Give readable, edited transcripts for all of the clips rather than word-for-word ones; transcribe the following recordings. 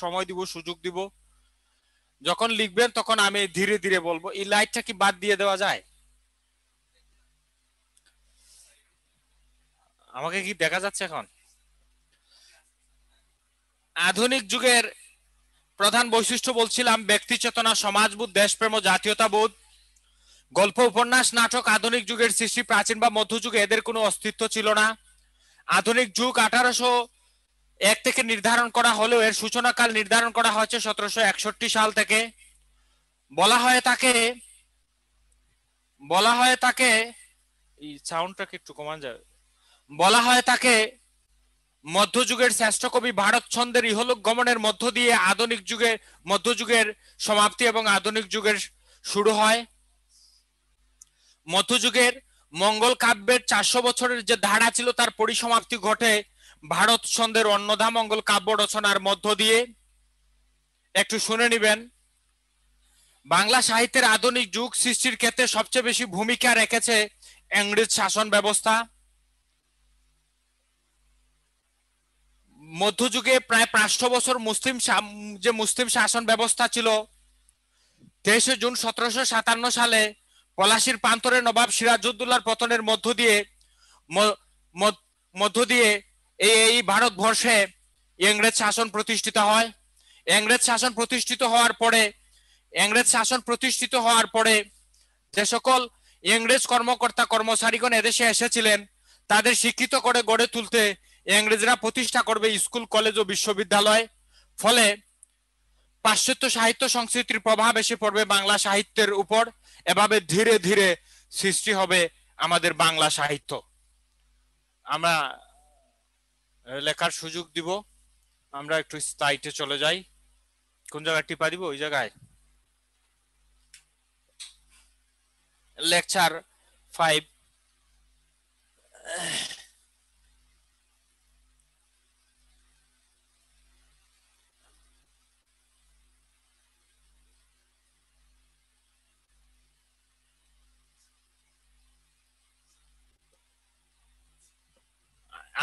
সময় দিব, সুযোগ দিব। যখন লিখবেন তখন আমি ধীরে ধীরে বলবো। এই লাইটটা কি বাদ দিয়ে দেওয়া যায়? আমাকে কি দেখা যাচ্ছে এখন? আধুনিক যুগের প্রধান বৈশিষ্ট্য বলছিলাম ব্যক্তি চেতনা, সমাজবোধ, দেশপ্রেম ও জাতীয়তাবোধ। গল্প, উপন্যাস, নাটক আধুনিক যুগের সৃষ্টি। প্রাচীন বা মধ্যযুগে এদের কোনো অস্তিত্ব ছিল না। আধুনিক যুগ 1801 থেকে নির্ধারণ করা হলেও এর সূচনাকাল নির্ধারণ করা হয়েছে 1761 সাল থেকে। বলা হয় তাকে এই সাউন্ডটাকে একটু কমান যাবে। বলা হয় তাকে মধ্যযুগের শ্রেষ্ঠ কবি। ভারত ছন্দের ইহলোক গমনের মধ্য দিয়ে মধ্যযুগের সমাপ্তি এবং আধুনিক যুগের শুরু হয়। মধ্যযুগের মঙ্গল কাব্যের 400 বছরের যে ধারা ছিল তার পরিসমাপ্তি ঘটে ভারত ছন্দের অন্নদা মঙ্গল কাব্য রচনার মধ্য দিয়ে। একটু শুনে নিবেন। বাংলা সাহিত্যের আধুনিক যুগ সৃষ্টির ক্ষেত্রে সবচেয়ে বেশি ভূমিকা রেখেছে ইংরেজ শাসন ব্যবস্থা। মধ্যযুগে প্রায় 500 বছর মুসলিম শাসন ব্যবস্থা ছিল। 23 জুন 1757 সালে পলাশীর প্রান্তরে নবাব সিরাজউদ্দৌলার পতনের মধ্য দিয়ে এই ভারতবর্ষে ইংরেজ শাসন প্রতিষ্ঠিত হয়। ইংরেজ শাসন প্রতিষ্ঠিত হওয়ার পরে যে সকল ইংরেজ কর্মকর্তা কর্মচারীগণ এদেশে এসেছিলেন তাদের শিক্ষিত করে গড়ে তুলতে ইংরেজরা প্রতিষ্ঠা করবে স্কুল, কলেজ ও বিশ্ববিদ্যালয়। ফলে পাশ্চাত্য সাহিত্য সংস্কৃতির প্রভাব এসে পড়বে বাংলা সাহিত্যের উপর। এভাবে ধীরে ধীরে সৃষ্টি হবে আমাদের বাংলা সাহিত্য। আমরা লেখার সুযোগ দিব। আমরা একটু স্লাইডে চলে যাই। কোন জায়গায় টিপা দিব? ওই জায়গায় লেকচার 5।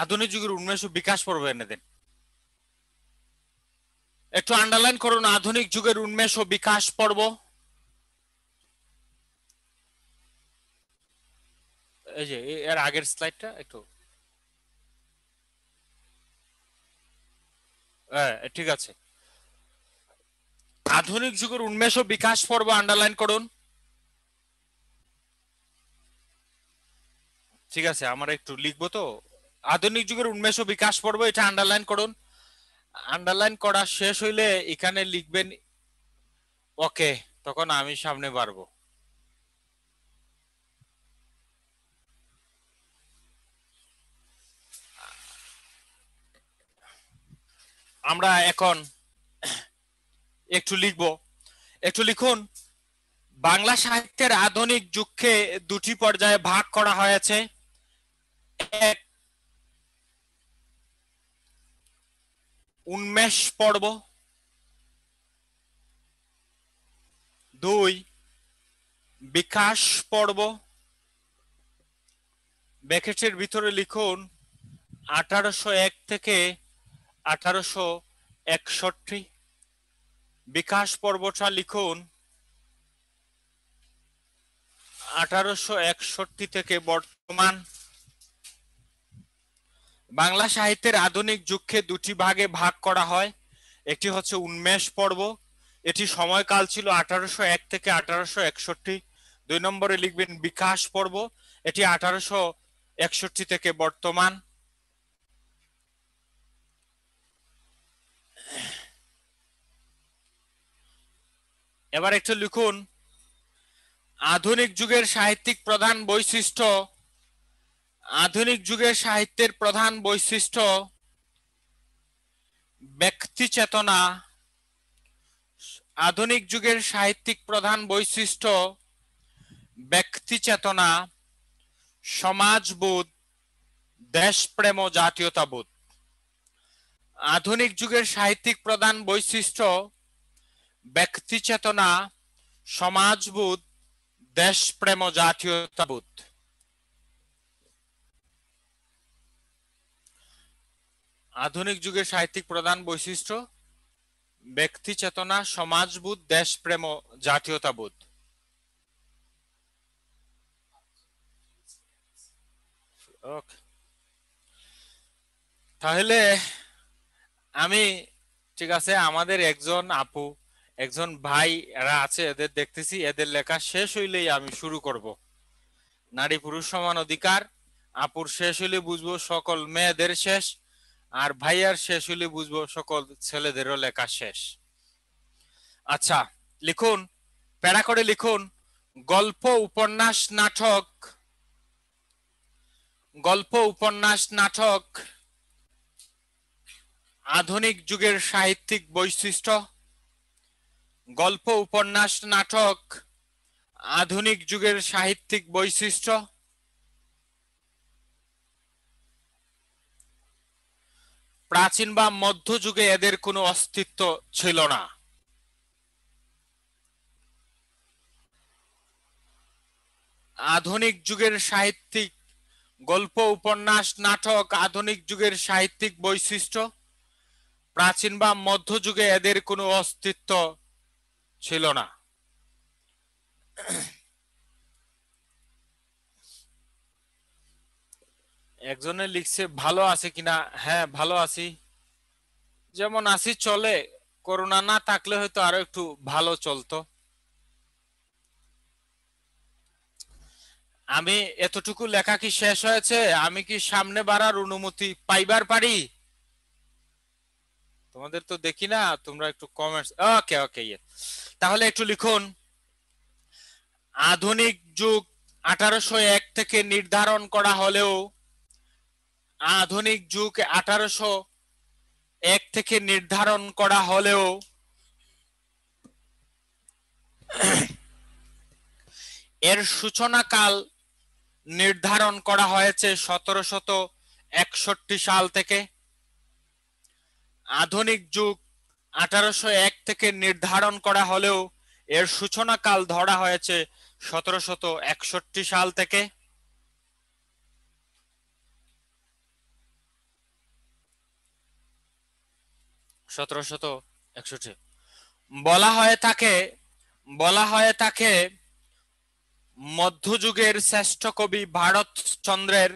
আধুনিক যুগের উন্মেষ ও বিকাশ পর্ব এনে দেন। একটু আন্ডারলাইন করুন আধুনিক যুগের উন্মেষ ও বিকাশ পর্ব। এই যে এর আগের স্লাইডটা একটু, ঠিক আছে। আধুনিক যুগের উন্মেষ ও বিকাশ পর্ব আন্ডারলাইন করুন। ঠিক আছে, আমরা একটু লিখবো তো। আধুনিক যুগের উন্মেষ ও বিকাশ পর্ব, এটা আন্ডারলাইন করুন। আন্ডারলাইন করা শেষ হইলে এখানে লিখবেন ওকে, তখন আমি সামনে বাড়বো। আমরা এখন একটু লিখুন। বাংলা সাহিত্যের আধুনিক যুগকে দুটি পর্যায়ে ভাগ করা হয়েছে। এক, উন্মেষ পর্ব। 2, বিকাশ পর্ব। ব্র্যাকেটের ভিতরে লিখুন 1801 থেকে 1861। বিকাশ পর্বটা লিখুন 1861 থেকে বর্তমান। বাংলা সাহিত্যের আধুনিক যুগকে দুটি ভাগে ভাগ করা হয়। একটি হচ্ছে উন্মেষ পর্ব, এটি সময়কাল ছিল 1801 থেকে 1861। 2 নম্বরে লিখবেন বিকাশ পর্ব, এটি 1861 থেকে বর্তমান। এবার একটু লিখুন আধুনিক যুগের সাহিত্যিক প্রধান বৈশিষ্ট্য। আধুনিক যুগের সাহিত্যের প্রধান বৈশিষ্ট্য ব্যক্তি চেতনা। আধুনিক যুগের সাহিত্যিক প্রধান বৈশিষ্ট্য ব্যক্তি চেতনা, সমাজবোধ, দেশপ্রেম ও জাতীয়তাবোধ। আধুনিক যুগের সাহিত্যিক প্রধান বৈশিষ্ট্য ব্যক্তি চেতনা, সমাজবোধ, দেশপ্রেম ও জাতীয়তাবোধ। আধুনিক যুগের সাহিত্যিক প্রধান বৈশিষ্ট্য ব্যক্তি চেতনা, সমাজবোধ, দেশপ্রেম ও জাতীয়তাবোধ। ওকে, তাহলে আমি, ঠিক আছে, আমাদের একজন আপু, একজন ভাই এরা আছে, এদের দেখতেছি, এদের লেখা শেষ হইলেই আমি শুরু করব। নারী পুরুষ সমান অধিকার, আপুর শেষ হইলে বুঝবো সকল মেয়েদের শেষ, আর ভাইয়ার শেষ হইলে বুঝবো সকল ছেলেদেরও লেখা শেষ। আচ্ছা, লিখুন, প্যারা করে লিখুন, গল্প, উপন্যাস, নাটক, গল্প, উপন্যাস, নাটক আধুনিক যুগের সাহিত্যিক বৈশিষ্ট্য। গল্প, উপন্যাস, নাটক আধুনিক যুগের সাহিত্যিক বৈশিষ্ট্য। প্রাচীন বা মধ্যযুগে এদের কোনো অস্তিত্ব ছিল না। আধুনিক যুগের সাহিত্যিক, গল্প, উপন্যাস, নাটক আধুনিক যুগের সাহিত্যিক বৈশিষ্ট্য। প্রাচীন বা মধ্যযুগে এদের কোনো অস্তিত্ব ছিল না। একজনে লিখছে ভালো আছে কিনা। হ্যাঁ, ভালো আছি, যেমন আছি চলে, করোনা না থাকলে হয়তো আরো একটু ভালো চলতো। আমি এতটুকু লেখা কি শেষ হয়েছে? আমি কি সামনে বাড়ার অনুমতি পাইবার পারি? তোমাদের তো দেখি না, তোমরা একটু কমেন্টস। ওকে ওকে, তাহলে একটু লিখুন, আধুনিক যুগ 1801 থেকে নির্ধারণ করা হলেও, আধুনিক যুগ 1801 থেকে নির্ধারণ করা হলেও এর সূচনাকাল নির্ধারণ করা হয়েছে 1761 সাল থেকে। আধুনিক যুগ 1801 থেকে নির্ধারণ করা হলেও এর সূচনাকাল ধরা হয়েছে 1761 সাল থেকে। বলা হয়ে থাকে মধ্যযুগের শ্রেষ্ঠ কবি ভারতচন্দ্রের,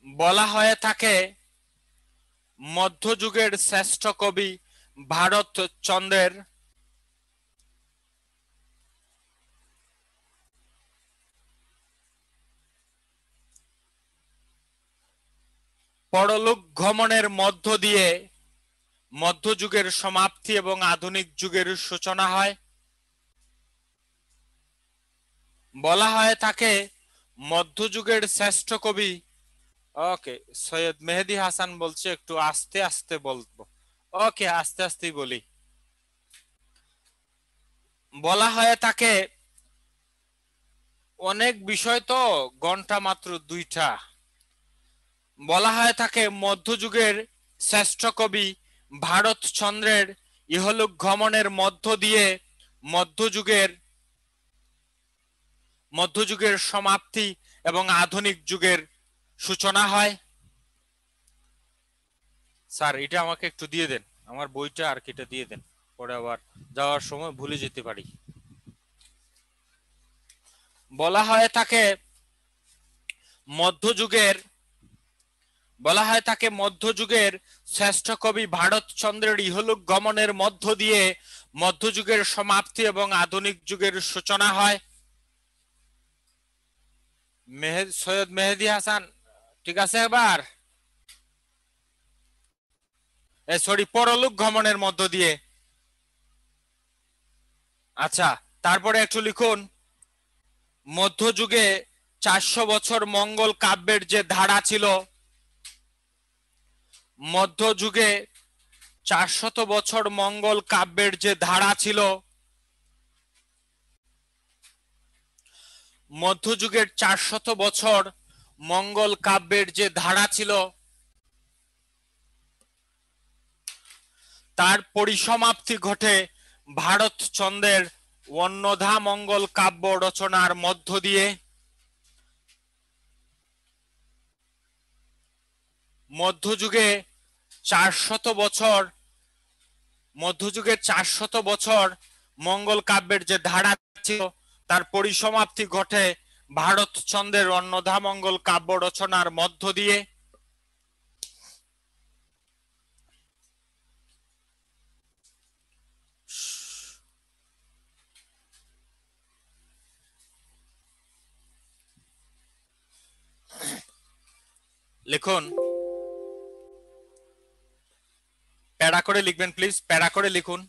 বলা হয়ে থাকে মধ্যযুগের শ্রেষ্ঠ কবি ভারতচন্দ্রের পরলোক গমনের মধ্য দিয়ে মধ্যযুগের সমাপ্তি এবং আধুনিক যুগের সূচনা হয়। বলা হয়ে থাকে মধ্যযুগের শ্রেষ্ঠ কবি। ওকে, সৈয়দ মেহেদী হাসান বলছে একটু আস্তে আস্তে বলবো। ওকে, আস্তে আস্তেই বলি। বলা হয়ে থাকে, অনেক বিষয় তো, ঘন্টা মাত্র 2টা। বলা হয়ে থাকে মধ্যযুগের শ্রেষ্ঠ কবি ভারতচন্দ্রের ইহলোক গমনের মধ্য দিয়ে মধ্যযুগের সমাপ্তি এবং আধুনিক যুগের সূচনা হয়। স্যার, এটা আমাকে একটু দিয়ে দেন, আমার বইটা আর কেটে দিয়ে দেন, পরে আবার যাওয়ার সময় ভুলে যেতে পারি। বলা হয়ে থাকে মধ্যযুগের শ্রেষ্ঠ কবি ভারতচন্দ্রের ইহলোক গমনের মধ্য দিয়ে মধ্যযুগের সমাপ্তি এবং আধুনিক যুগের সূচনা হয়। সৈয়দ মেহেদী হাসান, ঠিক আছে? এবার সরি, পরলোক গমনের মধ্য দিয়ে। আচ্ছা, তারপরে একটু লিখুন, মধ্যযুগে 400 বছর মঙ্গল কাব্যের যে ধারা ছিল, মধ্যযুগে 400 বছর মঙ্গল কাব্যের যে ধারা ছিল, মধ্যযুগের 400 বছর মঙ্গল কাব্যের যে ধারা ছিল, তার পরিসমাপ্তি ঘটে ভারতচন্দ্রের অন্নদা মঙ্গল কাব্য রচনার মধ্য দিয়ে। মধ্যযুগে 400 বছর মধ্যযুগের 400 বছর মঙ্গল কাব্যের যে ধারা ছিল তার পরিসমাপ্তি ঘটে ভারতচন্দ্রের অন্নদামঙ্গল কাব্য রচনার মধ্য দিয়ে। লিখুন, প্যারা করে লিখবেন প্লিজ, প্যারা করে লিখুন,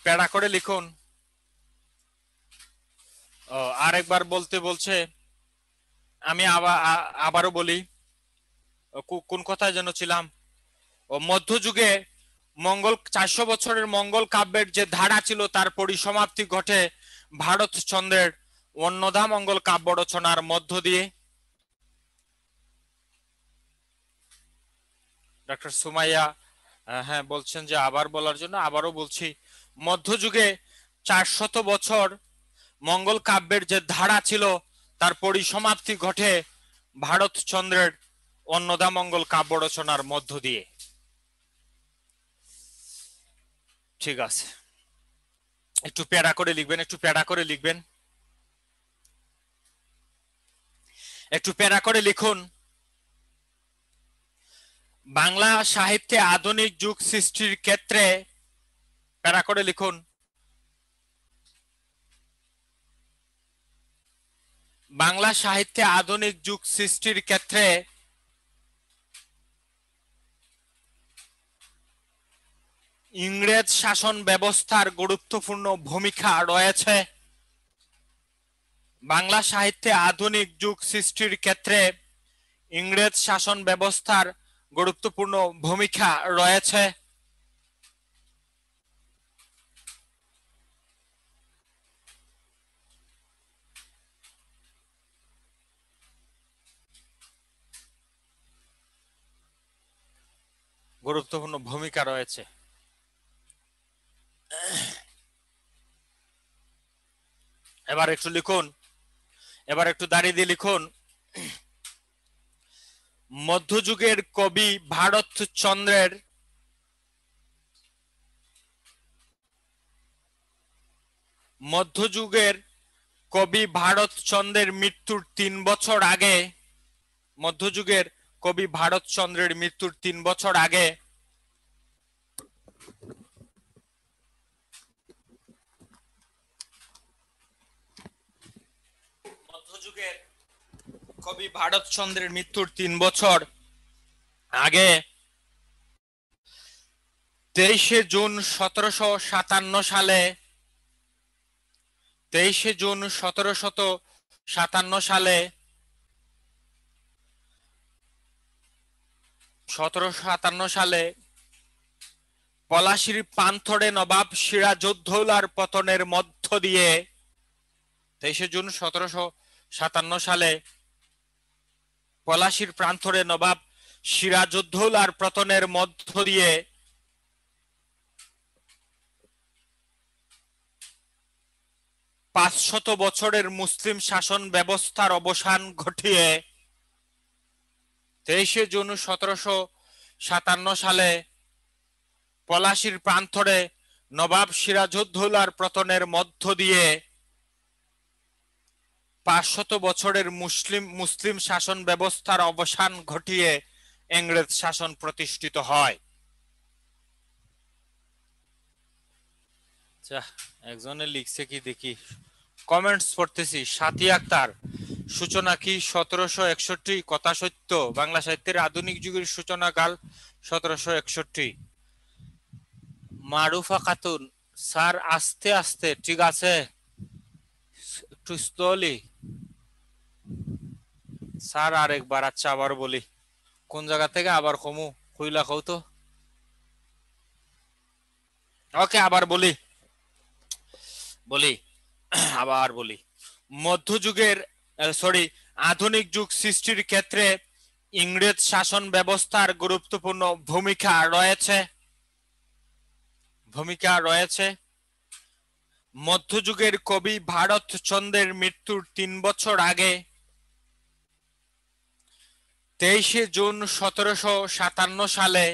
প্যারা করে লিখুন। আরেকবার বলতে বলছে, আমি আবারও বলি, কোন কথায় যেন ছিলাম। মধ্যযুগে মঙ্গল 400 বছরের মঙ্গল কাব্যের যে ধারা ছিল তার পরিসমাপ্তি ঘটে ভারতচন্দ্রের অন্নদামঙ্গল কাব্য রচনার মধ্য দিয়ে। ডক্টর সুমাইয়া হ্যাঁ বলছেন যে আবার বলার জন্য, আবারও বলছি, মধ্যযুগে 400 বছর মঙ্গল কাব্যের যে ধারা ছিল তার পরিসমাপ্তি ঘটে ভারতচন্দ্রের অন্নদামঙ্গল কাব্য রচনার মধ্য দিয়ে। ঠিক আছে, একটু প্যারা করে লিখবেন, একটু প্যারা করে লিখবেন, একটু প্যারা করে লিখুন। বাংলা সাহিত্যে আধুনিক যুগ সৃষ্টির ক্ষেত্রে, প্যারা করে লিখুন, বাংলা সাহিত্যে আধুনিক যুগ সৃষ্টির ক্ষেত্রে ইংরেজ শাসন ব্যবস্থার গুরুত্বপূর্ণ ভূমিকা রয়েছে। বাংলা সাহিত্যে আধুনিক যুগ সৃষ্টির ক্ষেত্রে ইংরেজ শাসন ব্যবস্থার গুরুত্বপূর্ণ ভূমিকা রয়েছে। গুরুত্বপূর্ণ ভূমিকা রয়েছে। এবার একটু লিখুন, এবার একটু দাঁড়িয়ে দিয়ে লিখুন, মধ্যযুগের কবি ভারতচন্দ্রের মধ্যযুগের কবি ভারতচন্দ্রের মৃত্যুর 3 বছর আগে, মধ্যযুগের কবি ভারতচন্দ্রের মৃত্যুর 3 বছর আগে মধ্যযুগের কবি ভারতচন্দ্রের মৃত্যুর 3 বছর আগে 23শে জুন 1757 সালে, 23শে জুন 1757 সালে 1757 সালে পলাশীর প্রান্তরে নবাব সিরাজউদ্দৌলার পতনের মধ্য দিয়ে, 23শে জুন 1757 সালে পলাশীর প্রান্তরে নবাব সিরাজউদ্দৌলার পতনের মধ্য দিয়ে 500 বছরের মুসলিম শাসন ব্যবস্থার অবসান ঘটিয়ে 23শে জুন 1757 সালে পলাশীর প্রান্তরে নবাব সিরাজউদ্দৌলার পতনের মধ্য দিয়ে 500 বছরের মুসলিম শাসন ব্যবস্থার অবসান ঘটিয়ে ইংরেজ শাসন প্রতিষ্ঠিত হয়। একজনে লিখছে কি দেখি, কমেন্টস পড়তেছি। সাথী আক্তার, সূচনা কি 1761? কথা সত্য, বাংলা সাহিত্যের আধুনিক যুগের সূচনা কাল 1761। মারুফা খাতুন, স্যার আস্তে আস্তে, ঠিক আছে, একটু স্লোলি স্যার। আরেকবার, আচ্ছা আবার বলি, কোন জায়গা থেকে আবার কমু, কইলা কও তো। ওকে, আবার বলি আবার বলি। মধ্যযুগের আধুনিক যুগ সৃষ্টির ক্ষেত্রে ইংরেজ শাসন ব্যবস্থার গুরুত্বপূর্ণ ভূমিকা রয়েছে। মধ্যযুগের কবি ভারতচন্দ্রের মৃত্যুর 3 বছর আগে 23শে জুন 1757 সালে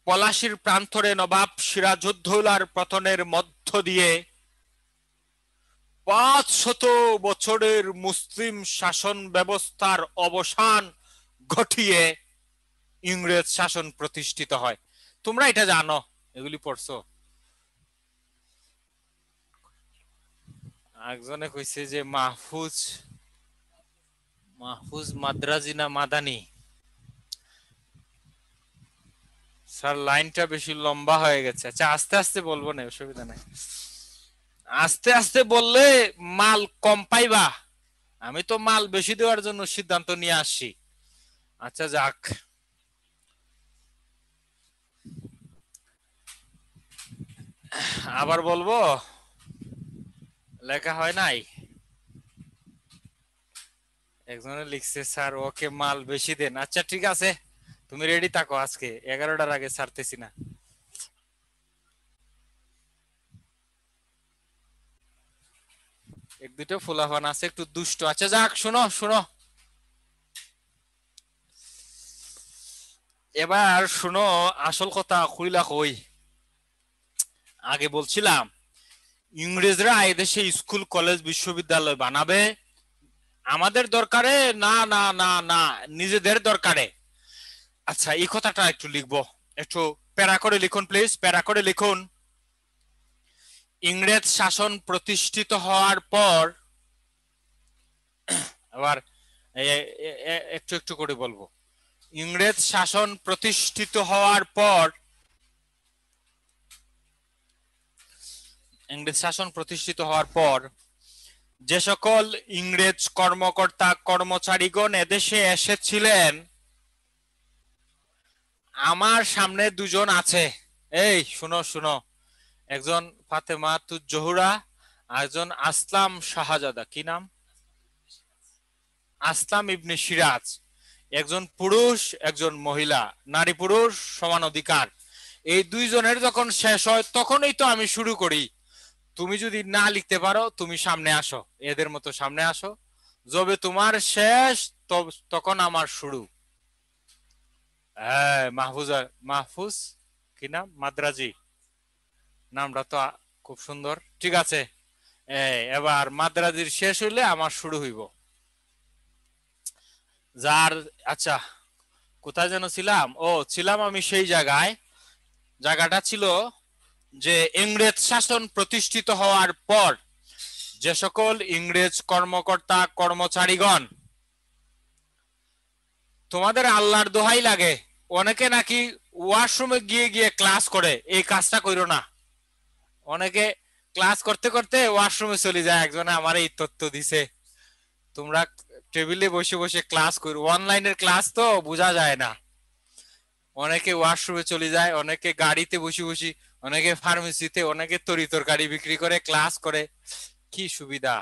পলাশির প্রান্তরে নবাব সিরাজউদ্দৌলার পতনের মধ্য দিয়ে 500 বছরের মুসলিম শাসন ব্যবস্থার অবসান ঘটিয়ে ইংরেজ শাসন প্রতিষ্ঠিত হয়। তোমরা এটা জানো, এগুলি পড়ছো। একজনে কইছে যে মাহফুজ মাদ্রাজি না মাদানি। স্যার লাইনটা বেশি লম্বা হয়ে গেছে। আচ্ছা আস্তে আস্তে বলবো না, অসুবিধা নাই। আস্তে আস্তে বললে মাল কম পাইবা। আমি তো মাল বেশি দেওয়ার জন্য সিদ্ধান্ত নিয়ে আসছি। আচ্ছা যাক, আবার বলবো, লেখা হয় নাই। একজনে লিখছে স্যার ওকে মাল বেশি দেন। আচ্ছা ঠিক আছে, তুমি রেডি থাকো, আজকে 11টার আগে ছাড়তেছি না। এক দুটো ফুলাফান আছে একটু দুষ্ট। আচ্ছা যাক, শুনো শুনো, এবার শুনো আসল কথা খুইলা কই। আগে বলছিলাম ইংরেজরা এদেশে স্কুল কলেজ বিশ্ববিদ্যালয় বানাবে, আমাদের দরকারে না না না না, নিজেদের দরকারে। আচ্ছা এই কথাটা একটু লিখবো, একটু প্যারা করে লিখুন প্লিজ, প্যারা করে লিখুন। ইংরেজ শাসন প্রতিষ্ঠিত হওয়ার পর, আবার একটু একটু করে বলবো। ইংরেজ শাসন প্রতিষ্ঠিত হওয়ার পর, ইংরেজ শাসন প্রতিষ্ঠিত হওয়ার পর যে সকল ইংরেজ কর্মকর্তা কর্মচারীগণ এদেশে এসেছিলেন, আমার সামনে দুজন আছে। এই শুনো শুনো, একজন ফাতেমা তুজ জহুরা, একজন আসলাম শাহজাদা। কি নাম? আসলাম ইবনে সিরাজ। একজন পুরুষ, একজন মহিলা, নারী পুরুষ সমান অধিকার। এই দুইজনের যখন শেষ হয় তখনই তো আমি শুরু করি। তুমি যদি না লিখতে পারো তুমি সামনে আসো, এদের মতো সামনে আসো। যবে তোমার শেষ তখন আমার শুরু। হ্যাঁ মাহফুজ কি নাম? মাদ্রাজি, নামটা তো খুব সুন্দর। ঠিক আছে, এবার মাদ্রাজির শেষ হইলে আমার শুরু হইব। যার আচ্ছা কোথায় যেন ছিলাম, ও ছিলাম আমি সেই জায়গায়। জায়গাটা ছিল যে ইংরেজ শাসন প্রতিষ্ঠিত হওয়ার পর যে সকল ইংরেজ কর্মকর্তা কর্মচারীগণ, তোমাদের আল্লাহর দোহাই লাগে, অনেকে নাকি ওয়াশরুমে গিয়ে গিয়ে ক্লাস করে, এই কাজটা কইরো না। অনেকে ক্লাস করতে করতে ওয়াশরুমে চলে যায়। একজনে আমার এই তথ্য দিছে, তোমরা টেবিলে বসে বসে ক্লাস করো, অনলাইনের ক্লাস তো বোঝা যায় না। অনেকে ওয়াশরুমে চলে যায়, অনেকে গাড়িতে বসে বসে, অনেকে ফার্মেসিতে, অনেকে তরি তরকারি বিক্রি করে ক্লাস করে। কি সুবিধা!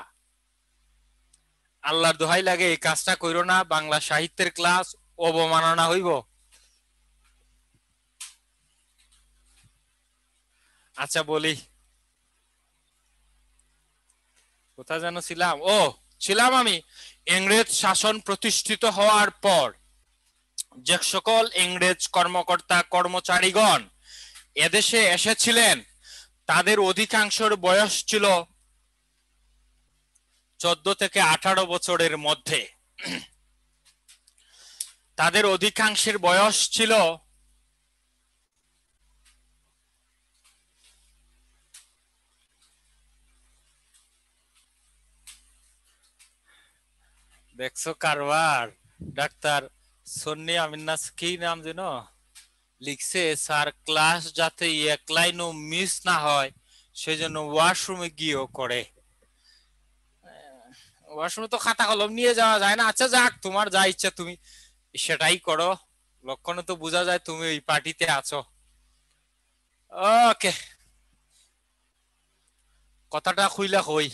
আল্লাহর দোহাই লাগে এই কাজটা কইরো না। বাংলা সাহিত্যের ক্লাস অবমাননা হইব। আচ্ছা বলি, কোথা যেন ছিলাম, ও ছিলাম আমি ইংরেজ শাসন প্রতিষ্ঠিত হওয়ার পর যে সকল ইংরেজ কর্মকর্তা কর্মচারীগণ এদেশে এসেছিলেন, তাদের অধিকাংশের বয়স ছিল 14 থেকে 18 বছরের মধ্যে। তাদের অধিকাংশের বয়স ছিল দেখছো কারবার। ডাক্তার সন্নি আমিনাস কি নাম যেন লিখছে, স্যার ক্লাস যাতে এক লাইনও মিস না হয় সেজন্য ওয়াশরুমে গিয়েও করে। ওয়াশরুমে তো খাতা কলম নিয়ে যাওয়া যায় না। আচ্ছা যাক, তোমার যা ইচ্ছা তুমি সেটাই করো। লক্ষণে তো বোঝা যায় তুমি ওই পার্টিতে আছো। ওকে, কথাটা খুইলা কই,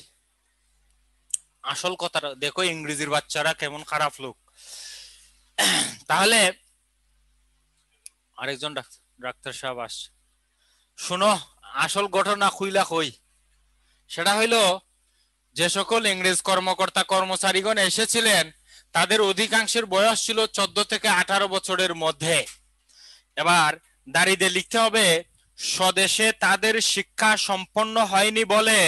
আসল কথাটা দেখো, ইংরেজির বাচ্চারা কেমন খারাপ লোক। তাহলে আরেকজন ডাক্তার সাহেব আসছে, শুনো আসল ঘটনা খুইলা কই। সেটা হইলো যে সকল ইংরেজ কর্মকর্তা কর্মচারীগণ এসেছিলেন তাদের অধিকাংশের বয়স ছিল 14 থেকে 18 বছরের মধ্যে। এবার দাঁড়িয়ে লিখতে হবে স্বদেশে তাদের শিক্ষা সম্পন্ন হয়নি বলে,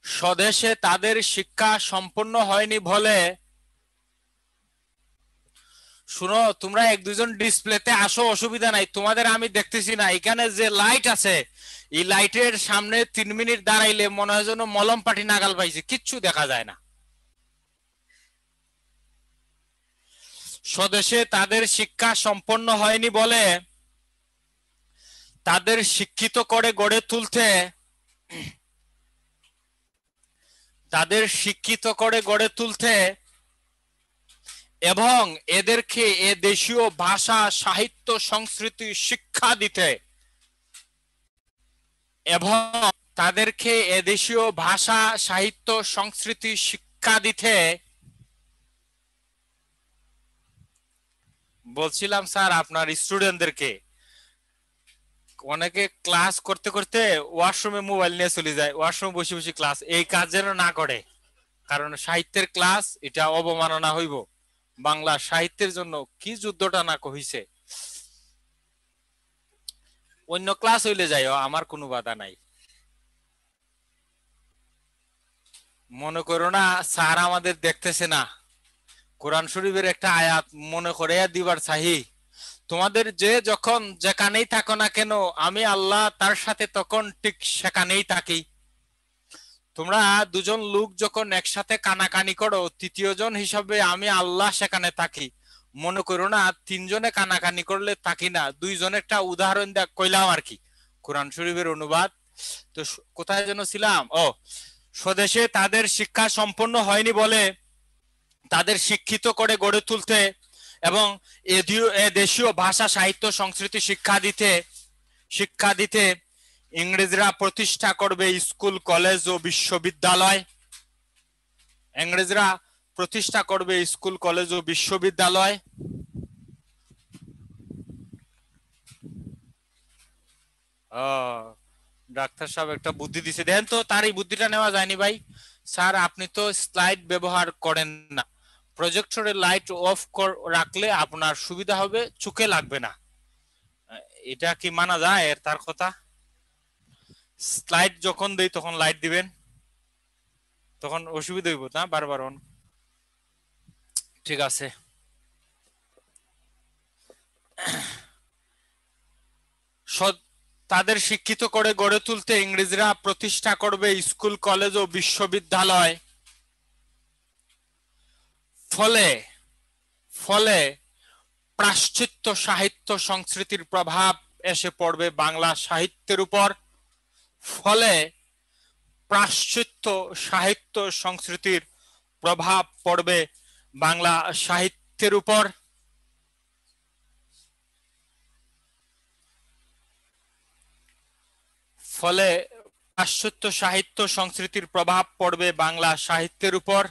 স্বদেশে তাদের শিক্ষা সম্পন্ন হয়নি বলে। শুনো, তোমরা এক দুজন ডিসপ্লেতে আসো, অসুবিধা নাই, তোমাদের আমি দেখতেছি না। এখানে যে লাইট আছে, এই লাইটের সামনে 3 মিনিট দাঁড়াইলে মনে হয় যেন মলম পাটি নাগাল পাইছে, কিচ্ছু দেখা যায় না। স্বদেশে তাদের শিক্ষা সম্পন্ন হয়নি বলে তাদের শিক্ষিত করে গড়ে তুলতে, তাদের শিক্ষিত করে গড়ে তুলতে এবং এদেরকে এ দেশীয় ভাষা সাহিত্য সংস্কৃতি শিক্ষা দিতে, এবং তাদেরকে এদেশীয় ভাষা সাহিত্য সংস্কৃতি শিক্ষা দিতে। বলছিলাম স্যার আপনার স্টুডেন্টদেরকে, অনেকে ক্লাস করতে করতে ওয়াশরুমে মোবাইল নিয়ে চলে যায়, ওয়াশরুমে বসে বসে ক্লাস, এই কাজ যেন না করে। কারণ সাহিত্যের ক্লাস, এটা অবমাননা হইব। বাংলা সাহিত্যের জন্য কি যুদ্ধটা না কইছে। অন্য ক্লাস হইলে যাই, আমার কোনো বাধা নাই। মনে করো না স্যার আমাদের দেখতেছে না। কোরআন শরীফের একটা আয়াত মনে করে দিবার চাহি, তোমাদের যে যখন যেখানেই থাকো না কেন আমি আল্লাহ তার সাথে তখন ঠিক সেখানেই থাকি। তোমরা দুজন লোক যখন একসাথে কানাকানি করো, তৃতীয় জন হিসাবে আমি আল্লাহ সেখানে থাকি। মনে করো না তিনজনে কানাকানি করলে থাকি না, দুইজনে একটা উদাহরণ দেখ কইলাম আর কি, কোরআন শরীফের অনুবাদ। তো কোথায় যেন ছিলাম, ও স্বদেশে তাদের শিক্ষা সম্পন্ন হয়নি বলে তাদের শিক্ষিত করে গড়ে তুলতে এবং এ দেশীয় ভাষা সাহিত্য সংস্কৃতি শিক্ষা দিতে ইংরেজরা প্রতিষ্ঠা করবে স্কুল কলেজ ও বিশ্ববিদ্যালয়। ইংরেজরা প্রতিষ্ঠা করবে স্কুল কলেজ ও বিশ্ববিদ্যালয়। ডাক্তার সাহেব একটা বুদ্ধি দিছে, দেখেন তো তার এই বুদ্ধিটা নেওয়া যায়নি ভাই। স্যার আপনি তো স্লাইড ব্যবহার করেন না, প্রজেক্টরের লাইট অফ রাখলে আপনার সুবিধা হবে, চোখে লাগবে না। এটা কি মানা যায় এর তার কথা? স্লাইড যখন দেই তখন লাইট দিবেন, তখন অসুবিধা হইব না বারবার অন। ঠিক আছে। তাদের শিক্ষিত করে গড়ে তুলতে ইংরেজরা প্রতিষ্ঠা করবে স্কুল কলেজ ও বিশ্ববিদ্যালয়। ফলে ফলে পাশ্চাত্য সাহিত্য সংস্কৃতির প্রভাব এসে পড়বে বাংলা সাহিত্যের উপর। ফলে পাশ্চাত্য সাহিত্য সংস্কৃতির প্রভাব পড়বে বাংলা সাহিত্যের উপর। ফলে পাশ্চাত্য সাহিত্য সংস্কৃতির প্রভাব পড়বে বাংলা সাহিত্যের উপর।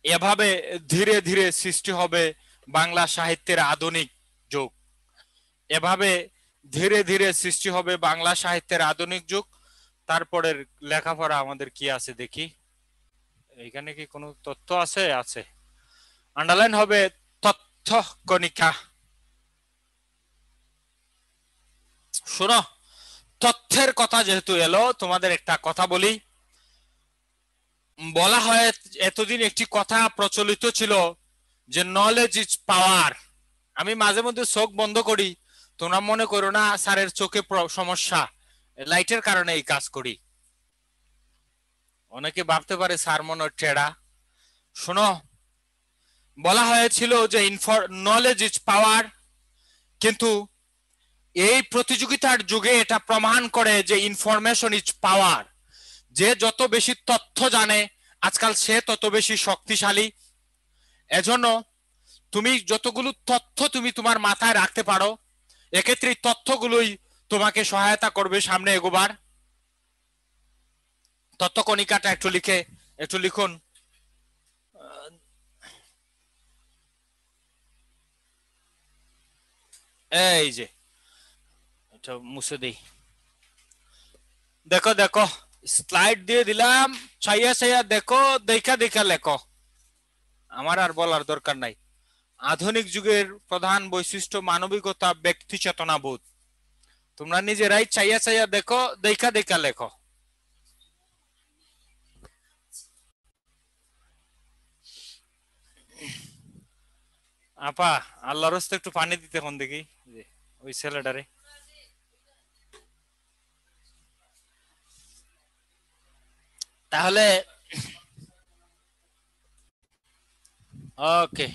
এভাবে ধীরে ধীরে সৃষ্টি হবে বাংলা সাহিত্যের আধুনিক যুগ। এভাবে ধীরে ধীরে সৃষ্টি হবে বাংলা সাহিত্যের আধুনিক যুগ। তারপরের লেখাপড়া আমাদের কি আছে দেখি, এখানে কি কোনো তথ্য আছে? আছে, আন্ডারলাইন হবে তথ্য কণিকা। শোনো, তথ্যের কথা যেহেতু এলো, তোমাদের একটা কথা বলি। বলা হয় এতদিন একটি কথা প্রচলিত ছিল যে নলেজ ইজ পাওয়ার। আমি মাঝে মধ্যে চোখ বন্ধ করি, তোমরা মনে করো না স্যারের চোখে সমস্যা, লাইটের কারণে এই কাজ করি। অনেকে ভাবতে পারে স্যার মনে টেরা। শোনো, বলা হয়েছিল যে নলেজ ইজ পাওয়ার, কিন্তু এই প্রতিযোগিতার যুগে এটা প্রমাণ করে যে ইনফরমেশন ইজ পাওয়ার। যে যত বেশি তথ্য জানে আজকাল সে তত বেশি শক্তিশালী। এজন্য তুমি যতগুলো তথ্য তুমি তোমার মাথায় রাখতে পারো, এক্ষেত্রে তথ্যগুলোই তোমাকে সহায়তা করবে সামনে এগোবার। তথ্য কণিকাটা একটু লিখুন। এই যে এটা মুছে দেই, দেখো স্লাইড দিয়ে দিলাম, ছাইয়া ছাইয়া দেখো, দেখা দেখা লেখো। আমার আর বলার দরকার নাই। আধুনিক যুগের প্রধান বৈশিষ্ট্য মানবিকতা, ব্যক্তি চেতনাবোধ। তোমরা নিজেরাই চাইয়া চাইয়া দেখো, দেখা দেখা লেখো। আপা আল্লাহর রাস্তে একটু পানি দিতে কোন দেখি ওই ছেলেটারে। তাহলে ওকে,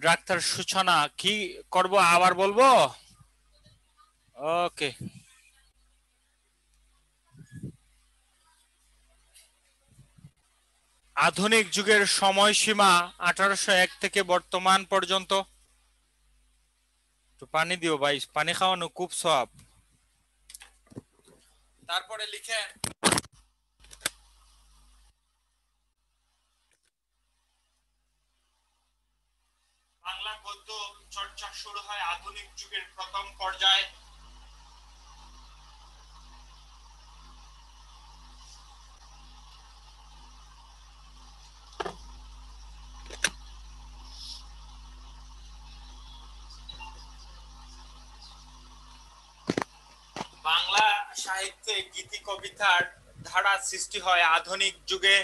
ডাক্তার সূচনা কি করব আবার বলবো? ওকে, আধুনিক যুগের সময়সীমা 1801 থেকে বর্তমান পর্যন্ত। একটু পানি দিও ভাই, পানি খাওয়ানো খুব সব। তারপরে লিখেন বাংলা গদ্য চর্চা শুরু হয় আধুনিক যুগের প্রথম পর্যায়ে। বাংলা সাহিত্যে গীতি কবিতার ধারা সৃষ্টি হয় আধুনিক যুগে।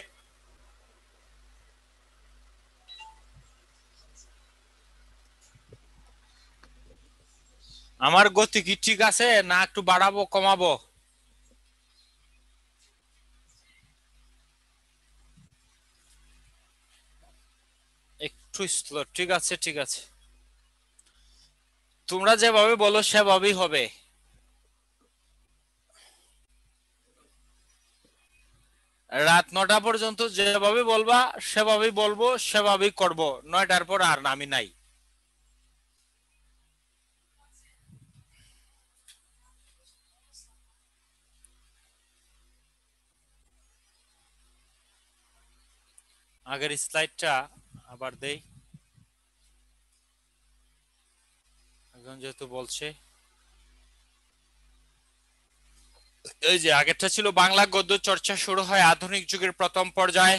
আমার গতি কি ঠিক আছে না একটু বাড়াবো কমাবো? একটু স্লো, ঠিক আছে ঠিক আছে। তোমরা যেভাবে বলো সেভাবেই হবে। রাত 9টা পর্যন্ত যেভাবে বলবা সেভাবেই বলবো, সেভাবেই করব। 9টার পর আর আমি নাই। আগের স্লাইডটা আবার দেই, এখন যেহেতু বলছে। এই যে আগেরটা ছিল বাংলা গদ্য চর্চা শুরু হয় আধুনিক যুগের প্রথম পর্যায়ে।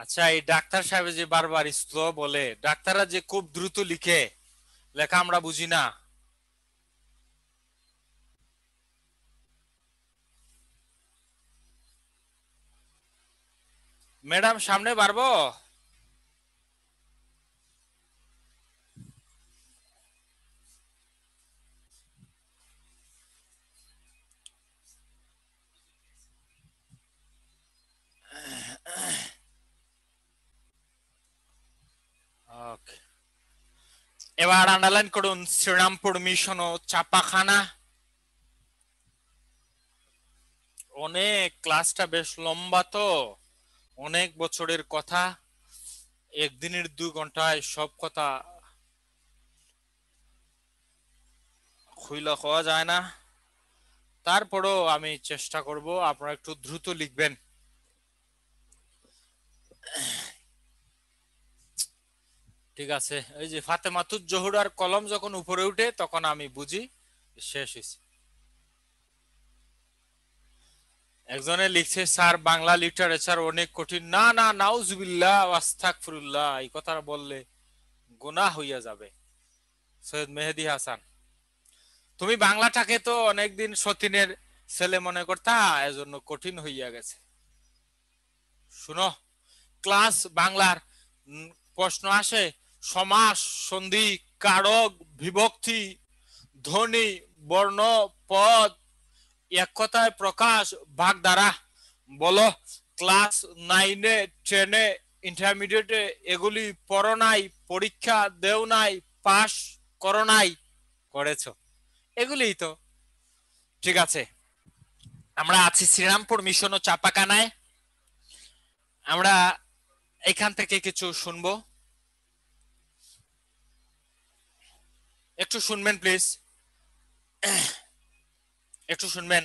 আচ্ছা, এই ডাক্তার সাহেব যে বারবার স্লো বলে, ডাক্তাররা যে খুব দ্রুত লিখে, লেখা আমরা বুঝি না। ম্যাডাম সামনে বাড়বো? ওকে, এবার আন্ডারলাইন করুন শ্রীরামপুর মিশন ও চাপাখানা। অনেক, ক্লাসটা বেশ লম্বা তো, অনেক বছরের কথা, একদিনের 2 ঘন্টায় সব কথা খুইলা খাওয়া যায় না। তারপরেও আমি চেষ্টা করব, আপনারা একটু দ্রুত লিখবেন। ঠিক আছে, এই যে ফাতেমাতুজ জোহরার কলম যখন উপরে উঠে তখন আমি বুঝি শেষ হয়েছে। একজনে লিখছে স্যার বাংলা লিটারেচার অনেক কঠিন। না না, নাউজুবিল্লাহ আস্তাগফিরুল্লাহ, এই কথা বললে গুনাহ হইয়া যাবে। সৈয়দ মেহেদী হাসান, তুমি বাংলাটাকে তো অনেকদিন সতীনের ছেলে মনে করতা, এজন্য কঠিন হইয়া গেছে। শুনো, ক্লাস বাংলার প্রশ্ন আসে সমাস, সন্ধি, কারক, বিভক্তি, ধ্বনি, বর্ণ, পদ, এক কথায় প্রকাশ, ভাগ দ্বারা। বলো, ক্লাস 9-এ, 10-এ, ইন্টারমিডিয়েটে এগুলি পড়ো নাই? পরীক্ষা দেও নাই? পাস করো নাই? করেছো, এগুলিই তো। ঠিক আছে, আমরা আছি শ্রীরামপুর মিশন ও চাপাখানায়। আমরা এখান থেকে কিছু শুনবো, একটু শুনবেন প্লিজ, একটু শুনবেন,